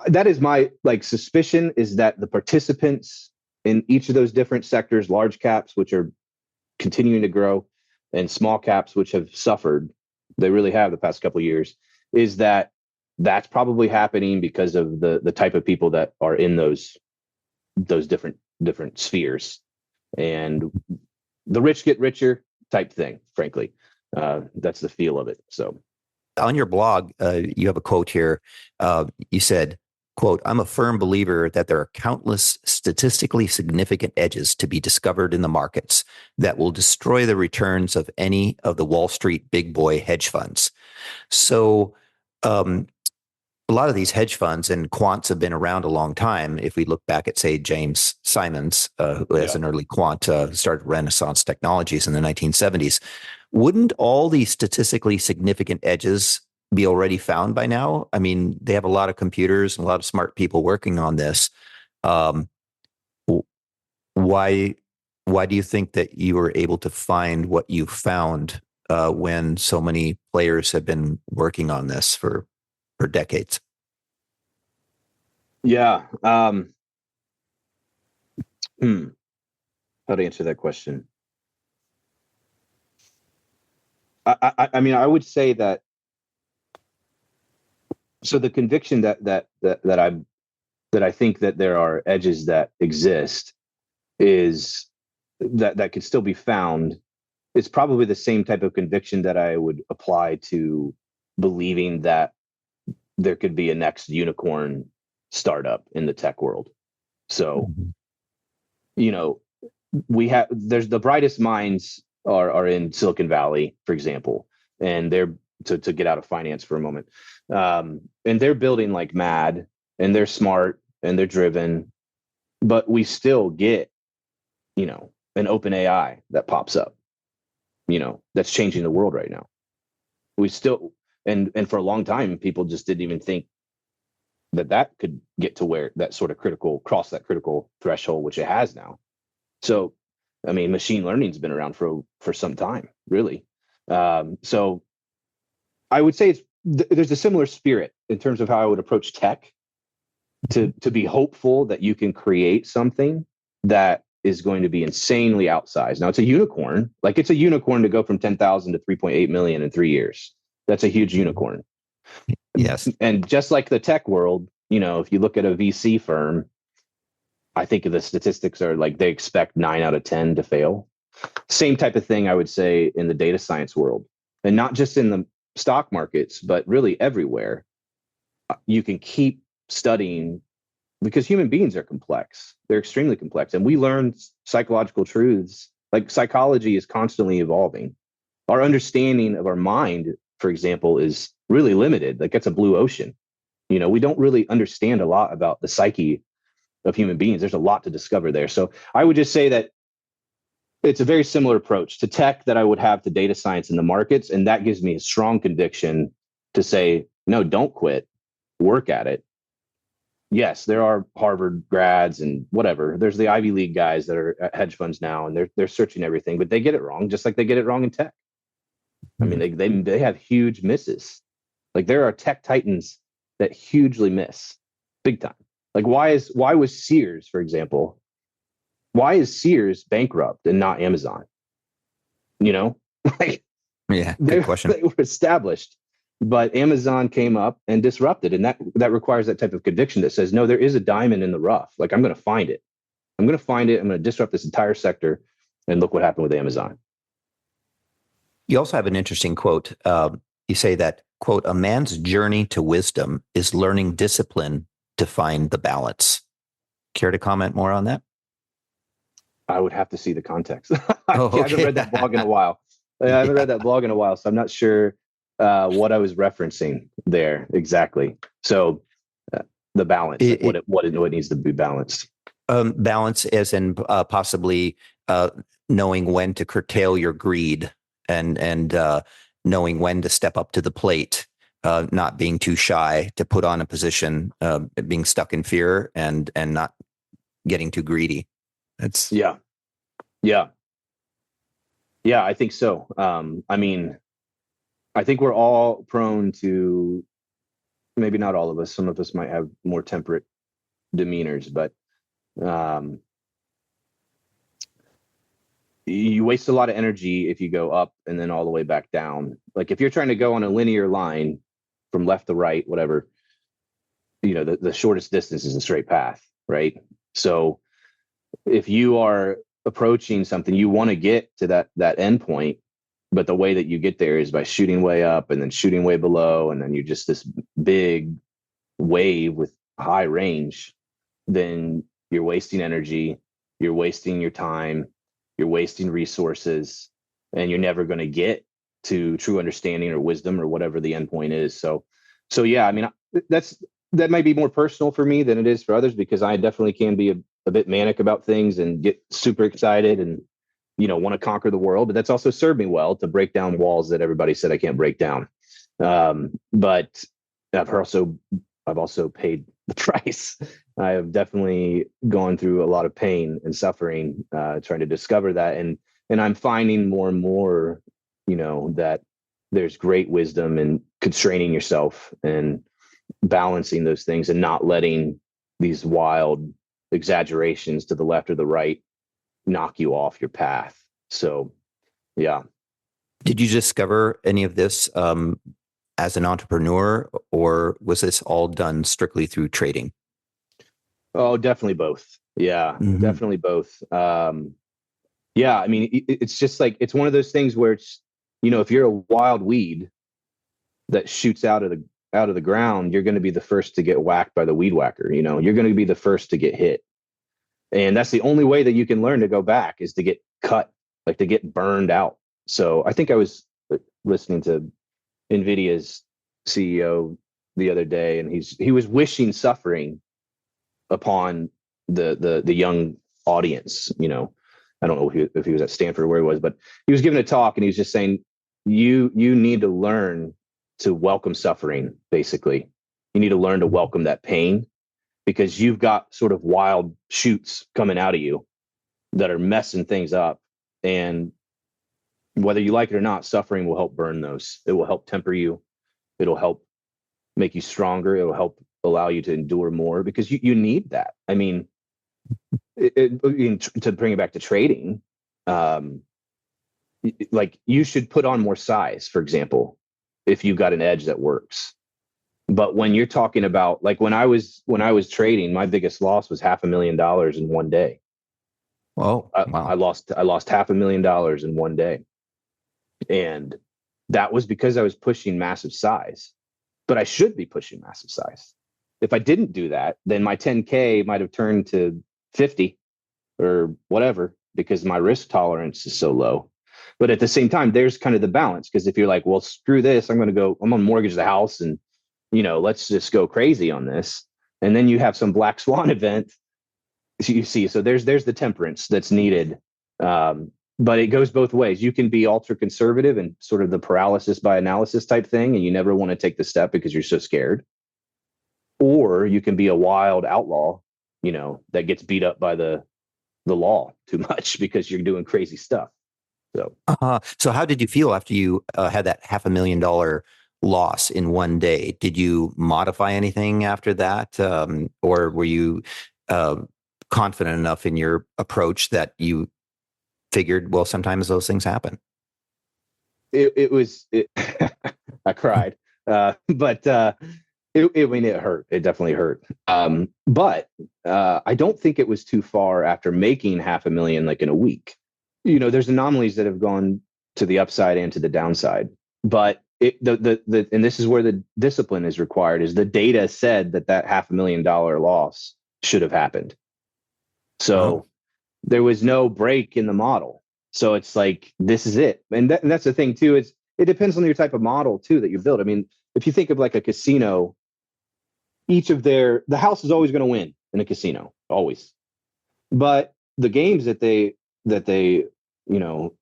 that is my suspicion, is that the participants in each of those different sectors, large caps, which are continuing to grow, and small caps, which have suffered, they really have the past couple of years, is that's probably happening because of the type of people that are in those different spheres, and the rich get richer type thing, frankly. That's the feel of it. So on your blog, you have a quote here. You said, quote, "I'm a firm believer that there are countless statistically significant edges to be discovered in the markets that will destroy the returns of any of the Wall Street big boy hedge funds." So a lot of these hedge funds and quants have been around a long time. If we look back at, say, James Simons, who has an early quant, started Renaissance Technologies in the 1970s, wouldn't all these statistically significant edges be already found by now? I mean, they have a lot of computers and a lot of smart people working on this. Why do you think that you were able to find what you found when so many players have been working on this for decades? Yeah. How to answer that question? I mean, I would say that. So the conviction that I think that there are edges that exist is that could still be found. It's probably the same type of conviction that I would apply to believing that there could be a next unicorn startup in the tech world. So, there's the brightest minds are in Silicon Valley, for example, and they're to get out of finance for a moment. And they're building like mad, and they're smart and they're driven, but we still get, an open AI that pops up, that's changing the world right now. We still, and for a long time, people just didn't even think that could get to where that sort of cross that critical threshold, which it has now. So, I mean, machine learning's been around for some time, really. So I would say there's a similar spirit in terms of how I would approach tech, to be hopeful that you can create something that is going to be insanely outsized. Now, it's a unicorn. Like, it's a unicorn to go from 10,000 to 3.8 million in 3 years. That's a huge unicorn. Yes. And just like the tech world, if you look at a VC firm, I think the statistics are like they expect 9 out of 10 to fail. Same type of thing I would say in the data science world, and not just in the stock markets, but really everywhere. You can keep studying because human beings are complex. They're extremely complex. And we learn psychological truths. Like, psychology is constantly evolving. Our understanding of our mind, for example, is really limited. Like, it's a blue ocean. We don't really understand a lot about the psyche of human beings. There's a lot to discover there. So I would just say that it's a very similar approach to tech that I would have to data science in the markets. And that gives me a strong conviction to say, no, don't quit, work at it. Yes, there are Harvard grads and whatever. There's the Ivy League guys that are at hedge funds now, and they're searching everything, but they get it wrong, just like they get it wrong in tech. I mean, they have huge misses. Like, there are tech titans that hugely miss big time. Like, why was Sears, for example, why is Sears bankrupt and not Amazon? Like, yeah, good question. They were established, but Amazon came up and disrupted. And that requires that type of conviction that says, no, there is a diamond in the rough. Like, I'm going to find it. I'm going to disrupt this entire sector. And look what happened with Amazon. You also have an interesting quote. You say that, quote, "A man's journey to wisdom is learning discipline to find the balance." Care to comment more on that? I would have to see the context. I Oh, haven't okay. read that blog in a while. I haven't read that blog in a while, so I'm not sure what I was referencing there exactly. So the balance, like what needs to be balanced. Balance as in possibly knowing when to curtail your greed and knowing when to step up to the plate, not being too shy to put on a position, being stuck in fear and not getting too greedy. That's Yeah. I think so. I mean, I think we're all prone to, maybe not all of us, some of us might have more temperate demeanors, but um, you waste a lot of energy if you go up and then all the way back down. Like if you're trying to go on a linear line from left to right, whatever, the shortest distance is a straight path, right? So if you are approaching something, you want to get to that end point, but the way that you get there is by shooting way up and then shooting way below, and then you're just this big wave with high range. Then you're wasting energy, you're wasting your time, you're wasting resources, and you're never going to get to true understanding or wisdom or whatever the end point is. So yeah, I mean, that might be more personal for me than it is for others, because I definitely can be a bit manic about things and get super excited and want to conquer the world. But that's also served me well to break down walls that everybody said I can't break down. But I've also paid the price. I have definitely gone through a lot of pain and suffering trying to discover that, and I'm finding more and more, that there's great wisdom in constraining yourself and balancing those things and not letting these wild exaggerations to the left or the right knock you off your path. So, yeah. Did you discover any of this as an entrepreneur, or was this all done strictly through trading? Oh, definitely both. Yeah, definitely both. Yeah, I mean, it's just like, it's one of those things where it's, if you're a wild weed that shoots out of the ground, you're going to be the first to get whacked by the weed whacker. You're going to be the first to get hit. And that's the only way that you can learn to go back, is to get cut, like to get burned out. So I think I was listening to NVIDIA's CEO the other day, and he was wishing suffering upon the young audience. I don't know if he was at Stanford or where he was, but he was giving a talk and he was just saying, you need to learn to welcome suffering. Basically, you need to learn to welcome that pain, because you've got sort of wild shoots coming out of you that are messing things up. And whether you like it or not, suffering will help burn those. It will help temper you. It'll help make you stronger. It will help allow you to endure more, because you need that. I mean, to bring it back to trading, like you should put on more size, for example, if you've got an edge that works. But when you're talking about, like when I was trading, my biggest loss was $500,000 in one day. Oh, wow. I lost $500,000 in one day. And that was because I was pushing massive size, but I should be pushing massive size. If I didn't do that, then my 10K might have turned to 50 or whatever, because my risk tolerance is so low. But at the same time, there's kind of the balance, because if you're like, well, screw this, I'm going to mortgage the house and, let's just go crazy on this. And then you have some black swan event. You see, so there's the temperance that's needed. But it goes both ways. You can be ultra conservative and sort of the paralysis by analysis type thing, and you never want to take the step because you're so scared. Or you can be a wild outlaw, that gets beat up by the law too much because you're doing crazy stuff. So how did you feel after you had that $500,000 loss in one day? Did you modify anything after that? Or were you confident enough in your approach that you figured, well, sometimes those things happen? I cried, but it hurt. It definitely hurt. But I don't think it was too far after making $500,000, like in a week. There's anomalies that have gone to the upside and to the downside, but and this is where the discipline is required, is the data said that $500,000 loss should have happened. So there was no break in the model. So it's like, this is it. And that's the thing too, is it depends on your type of model too that you build. I mean, if you think of like a casino, the house is always going to win in a casino, always. But the games that they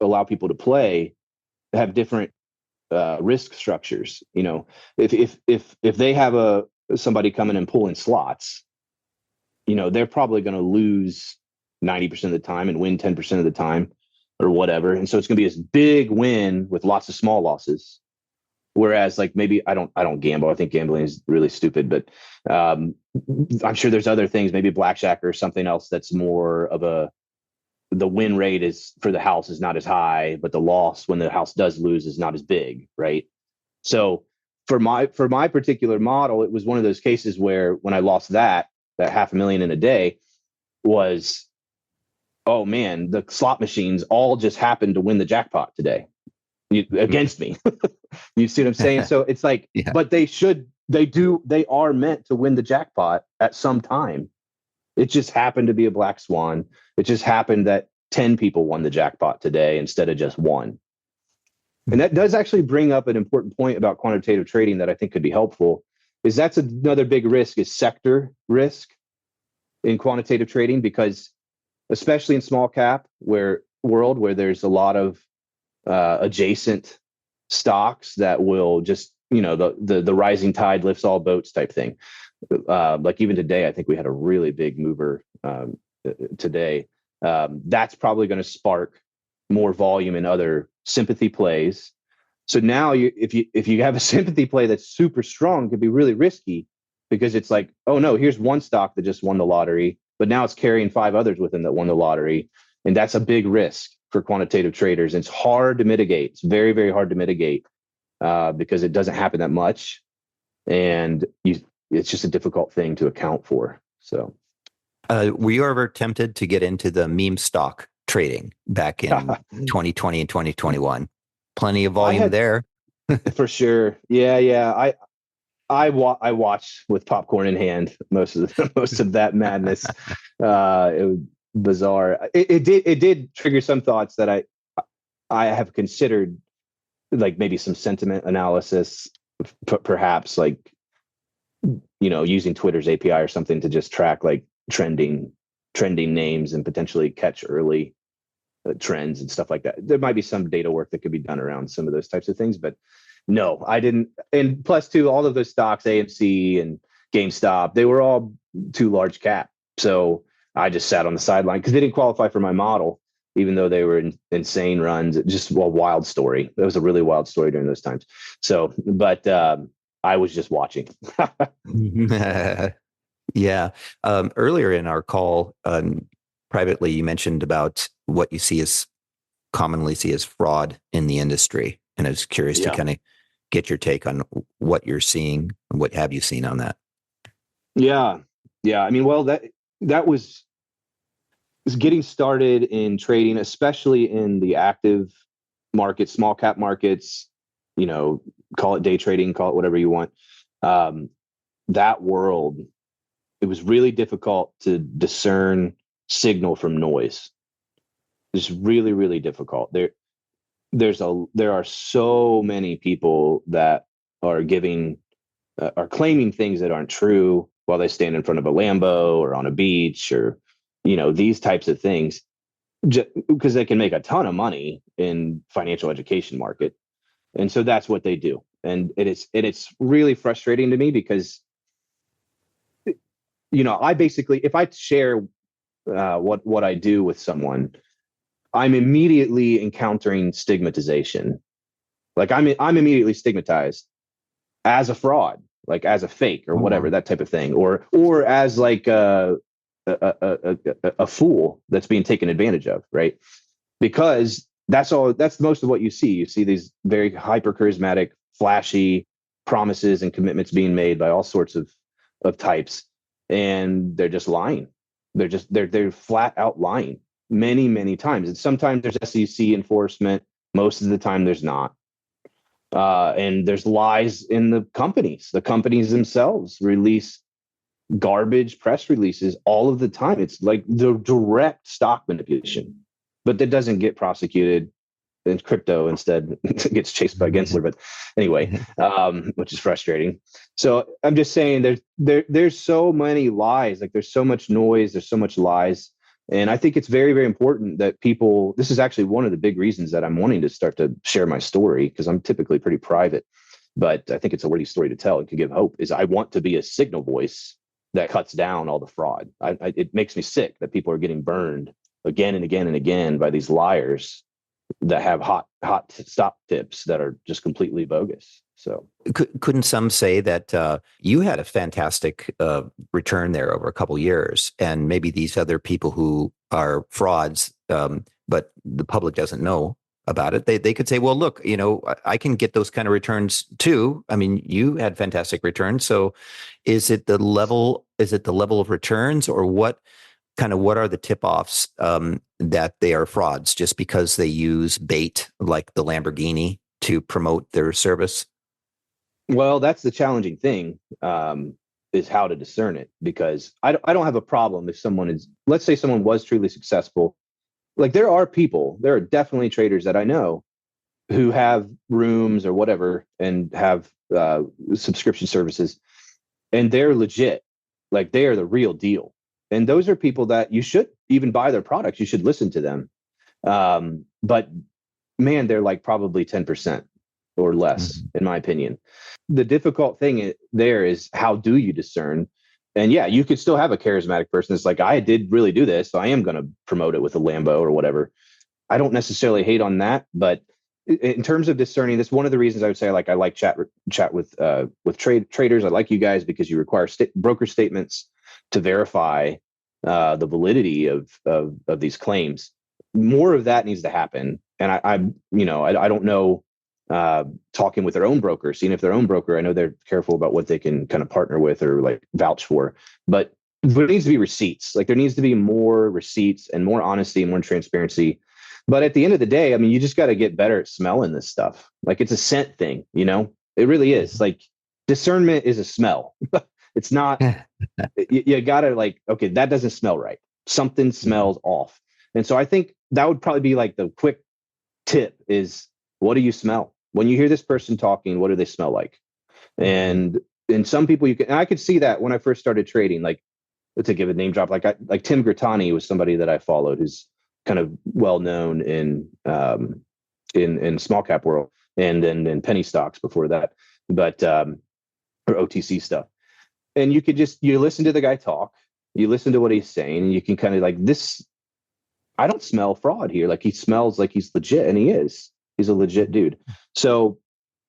allow people to play have different risk structures. If they have somebody come in and pull in slots, they're probably going to lose 90% of the time and win 10% of the time or whatever. And so it's going to be this big win with lots of small losses. Whereas like maybe I don't gamble. I think gambling is really stupid, but I'm sure there's other things, maybe blackjack or something else that's more of the win rate is for the house is not as high, but the loss when the house does lose is not as big. Right. So for my particular model, it was one of those cases where when I lost that $500,000 in a day was, oh man, the slot machines all just happened to win the jackpot today against me. You see what I'm saying? So it's like, yeah. But they are meant to win the jackpot at some time. It just happened to be a black swan. It just happened that 10 people won the jackpot today instead of just one. And that does actually bring up an important point about quantitative trading that I think could be helpful, is that's another big risk, is sector risk in quantitative trading, because especially in small cap world where there's a lot of adjacent stocks that will just, the rising tide lifts all boats type thing. Like even today, I think we had a really big mover today. That's probably going to spark more volume in other sympathy plays. So now if you have a sympathy play that's super strong, it could be really risky, because it's like, oh no, here's one stock that just won the lottery, but now it's carrying 5 others within that won the lottery. And that's a big risk for quantitative traders. And it's hard to mitigate. It's very, very hard to mitigate because it doesn't happen that much. And it's just a difficult thing to account for. So were you ever tempted to get into the meme stock trading back in 2020 and 2021? Plenty of volume there. For sure. Yeah. I watched with popcorn in hand most of that madness. It was bizarre. It did trigger some thoughts that I have considered, like maybe some sentiment analysis, perhaps like, using Twitter's API or something to just track like trending names and potentially catch early trends and stuff like that. There might be some data work that could be done around some of those types of things, but no, I didn't. And plus too, all of those stocks, AMC and GameStop, they were all too large cap. So I just sat on the sideline because they didn't qualify for my model, even though they were insane runs. Just a wild story. It was a really wild story during those times. So, but I was just watching. Yeah. Earlier in our call, privately, you mentioned about what you commonly see as fraud in the industry. And I was curious to kind of get your take on what you're seeing. What have you seen on that? Yeah. I mean, well, that was getting started in trading, especially in the active markets, small cap markets, call it day trading, call it whatever you want. That world, it was really difficult to discern signal from noise. It's really, really difficult. There are so many people that are claiming things that aren't true while they stand in front of a Lambo or on a beach or, these types of things, because they can make a ton of money in financial education market. And so that's what they do. And it's really frustrating to me because, I basically, if I share what I do with someone, I'm immediately encountering stigmatization. Like I'm immediately stigmatized as a fraud, like as a fake or whatever, that type of thing, or as like a fool that's being taken advantage of, right? Because that's most of what you see. You see these very hyper charismatic, flashy promises and commitments being made by all sorts of types, and they're just lying. They're flat out lying many, many times. And sometimes there's SEC enforcement. Most of the time there's not. And there's lies in the companies. The companies themselves release garbage press releases all of the time. It's like the direct stock manipulation, but that doesn't get prosecuted. In crypto instead gets chased by Gensler. But anyway, which is frustrating. So I'm just saying there's so many lies, like there's so much noise, there's so much lies. And I think it's very, very important that people, this is actually one of the big reasons that I'm wanting to start to share my story, because I'm typically pretty private, but I think it's a worthy story to tell and to give hope, is I want to be a signal voice that cuts down all the fraud. It makes me sick that people are getting burned again and again and again by these liars that have hot stock tips that are just completely bogus. So couldn't some say that you had a fantastic return there over a couple of years, and maybe these other people who are frauds, but the public doesn't know about it, they could say, well, look, I can get those kind of returns too. I mean, you had fantastic returns. So is it the level of returns, or what are the tip-offs that they are frauds just because they use bait like the Lamborghini to promote their service? Well, that's the challenging thing, is how to discern it, because I don't have a problem if let's say someone was truly successful. Like there are definitely traders that I know who have rooms or whatever and have subscription services, and they're legit. Like they are the real deal. And those are people that you should even buy their products. You should listen to them. But man, they're like probably 10% or less, in my opinion. The difficult thing there is, how do you discern? And yeah, you could still have a charismatic person that's like, I did really do this, so I am going to promote it with a Lambo or whatever. I don't necessarily hate on that, but in terms of discerning, that's one of the reasons I would say I like chat with traders. I like you guys because you require broker statements to verify the validity of these claims. More of that needs to happen. And I don't know, talking with their own broker, seeing if their own broker, I know they're careful about what they can kind of partner with or like vouch for, but there needs to be receipts. Like there needs to be more receipts and more honesty and more transparency. But at the end of the day, I mean, you just got to get better at smelling this stuff. Like it's a scent thing, it really is. Like discernment is a smell. It's not, you gotta like, okay, that doesn't smell right. Something smells off. And so I think that would probably be like the quick tip is, what do you smell? When you hear this person talking, what do they smell like? And some people I could see that when I first started trading, like to give a name drop, like Tim Grittani was somebody that I followed who's kind of well known in small cap world and then in penny stocks before that, but or OTC stuff. And you listen to the guy talk, you listen to what he's saying, and you can kind of like this. I don't smell fraud here. Like he smells like he's legit, and he's a legit dude. So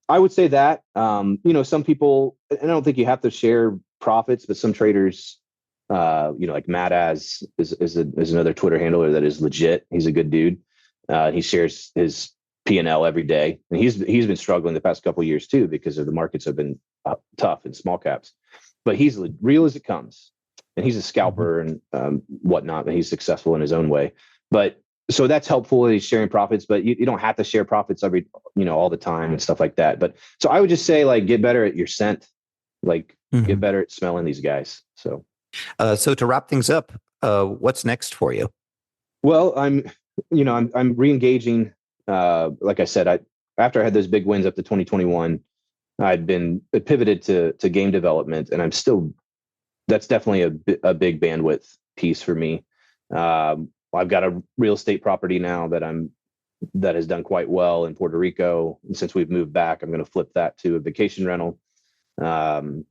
I would say that, some people, and I don't think you have to share profits, but some traders, like Matt is another Twitter handler that is legit. He's a good dude. He shares his P&L every day, and he's been struggling the past couple of years too because of the markets have been tough in small caps. But he's real as it comes, and he's a scalper and whatnot. And he's successful in his own way. But so that's helpful. He's sharing profits, but you don't have to share profits all the time and stuff like that. But so I would just say, like, get better at your scent, like get better at smelling these guys. So to wrap things up, what's next for you? Well, I'm re-engaging. Like I said, after I had those big wins up to 2021. I'd been pivoted to game development, and that's definitely a big bandwidth piece for me. I've got a real estate property now that has done quite well in Puerto Rico. And since we've moved back, I'm going to flip that to a vacation rental and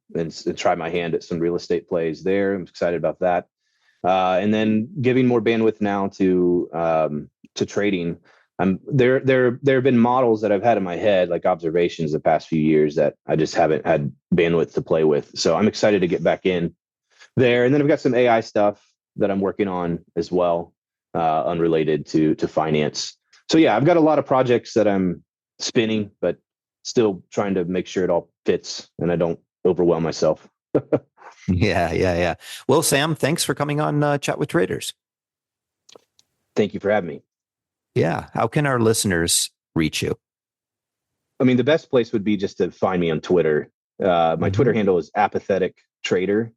try my hand at some real estate plays there. I'm excited about that. And then giving more bandwidth now to trading. There have been models that I've had in my head, like observations the past few years that I just haven't had bandwidth to play with. So I'm excited to get back in there. And then I've got some AI stuff that I'm working on as well, unrelated to finance. So yeah, I've got a lot of projects that I'm spinning, but still trying to make sure it all fits and I don't overwhelm myself. Yeah. Well, Sam, thanks for coming on Chat with Traders. Thank you for having me. Yeah. How can our listeners reach you? I mean, the best place would be just to find me on Twitter. My Twitter handle is apathetic trader.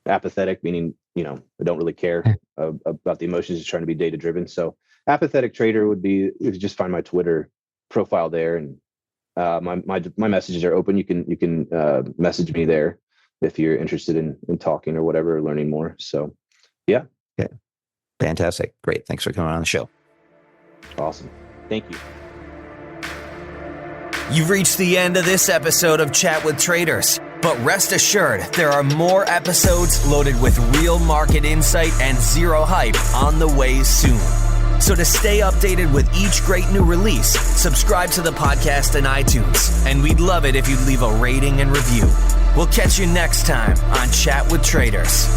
apathetic, meaning, I don't really care about the emotions, just trying to be data driven. So apathetic trader would be, if you just find my Twitter profile there, and my messages are open. You can message me there if you're interested in talking or whatever, or learning more. So yeah. Okay. Fantastic. Great. Thanks for coming on the show. Awesome. Thank you. You've reached the end of this episode of Chat with Traders, but rest assured there are more episodes loaded with real market insight and zero hype on the way soon. So to stay updated with each great new release, subscribe to the podcast in iTunes, and we'd love it if you'd leave a rating and review. We'll catch you next time on Chat with Traders.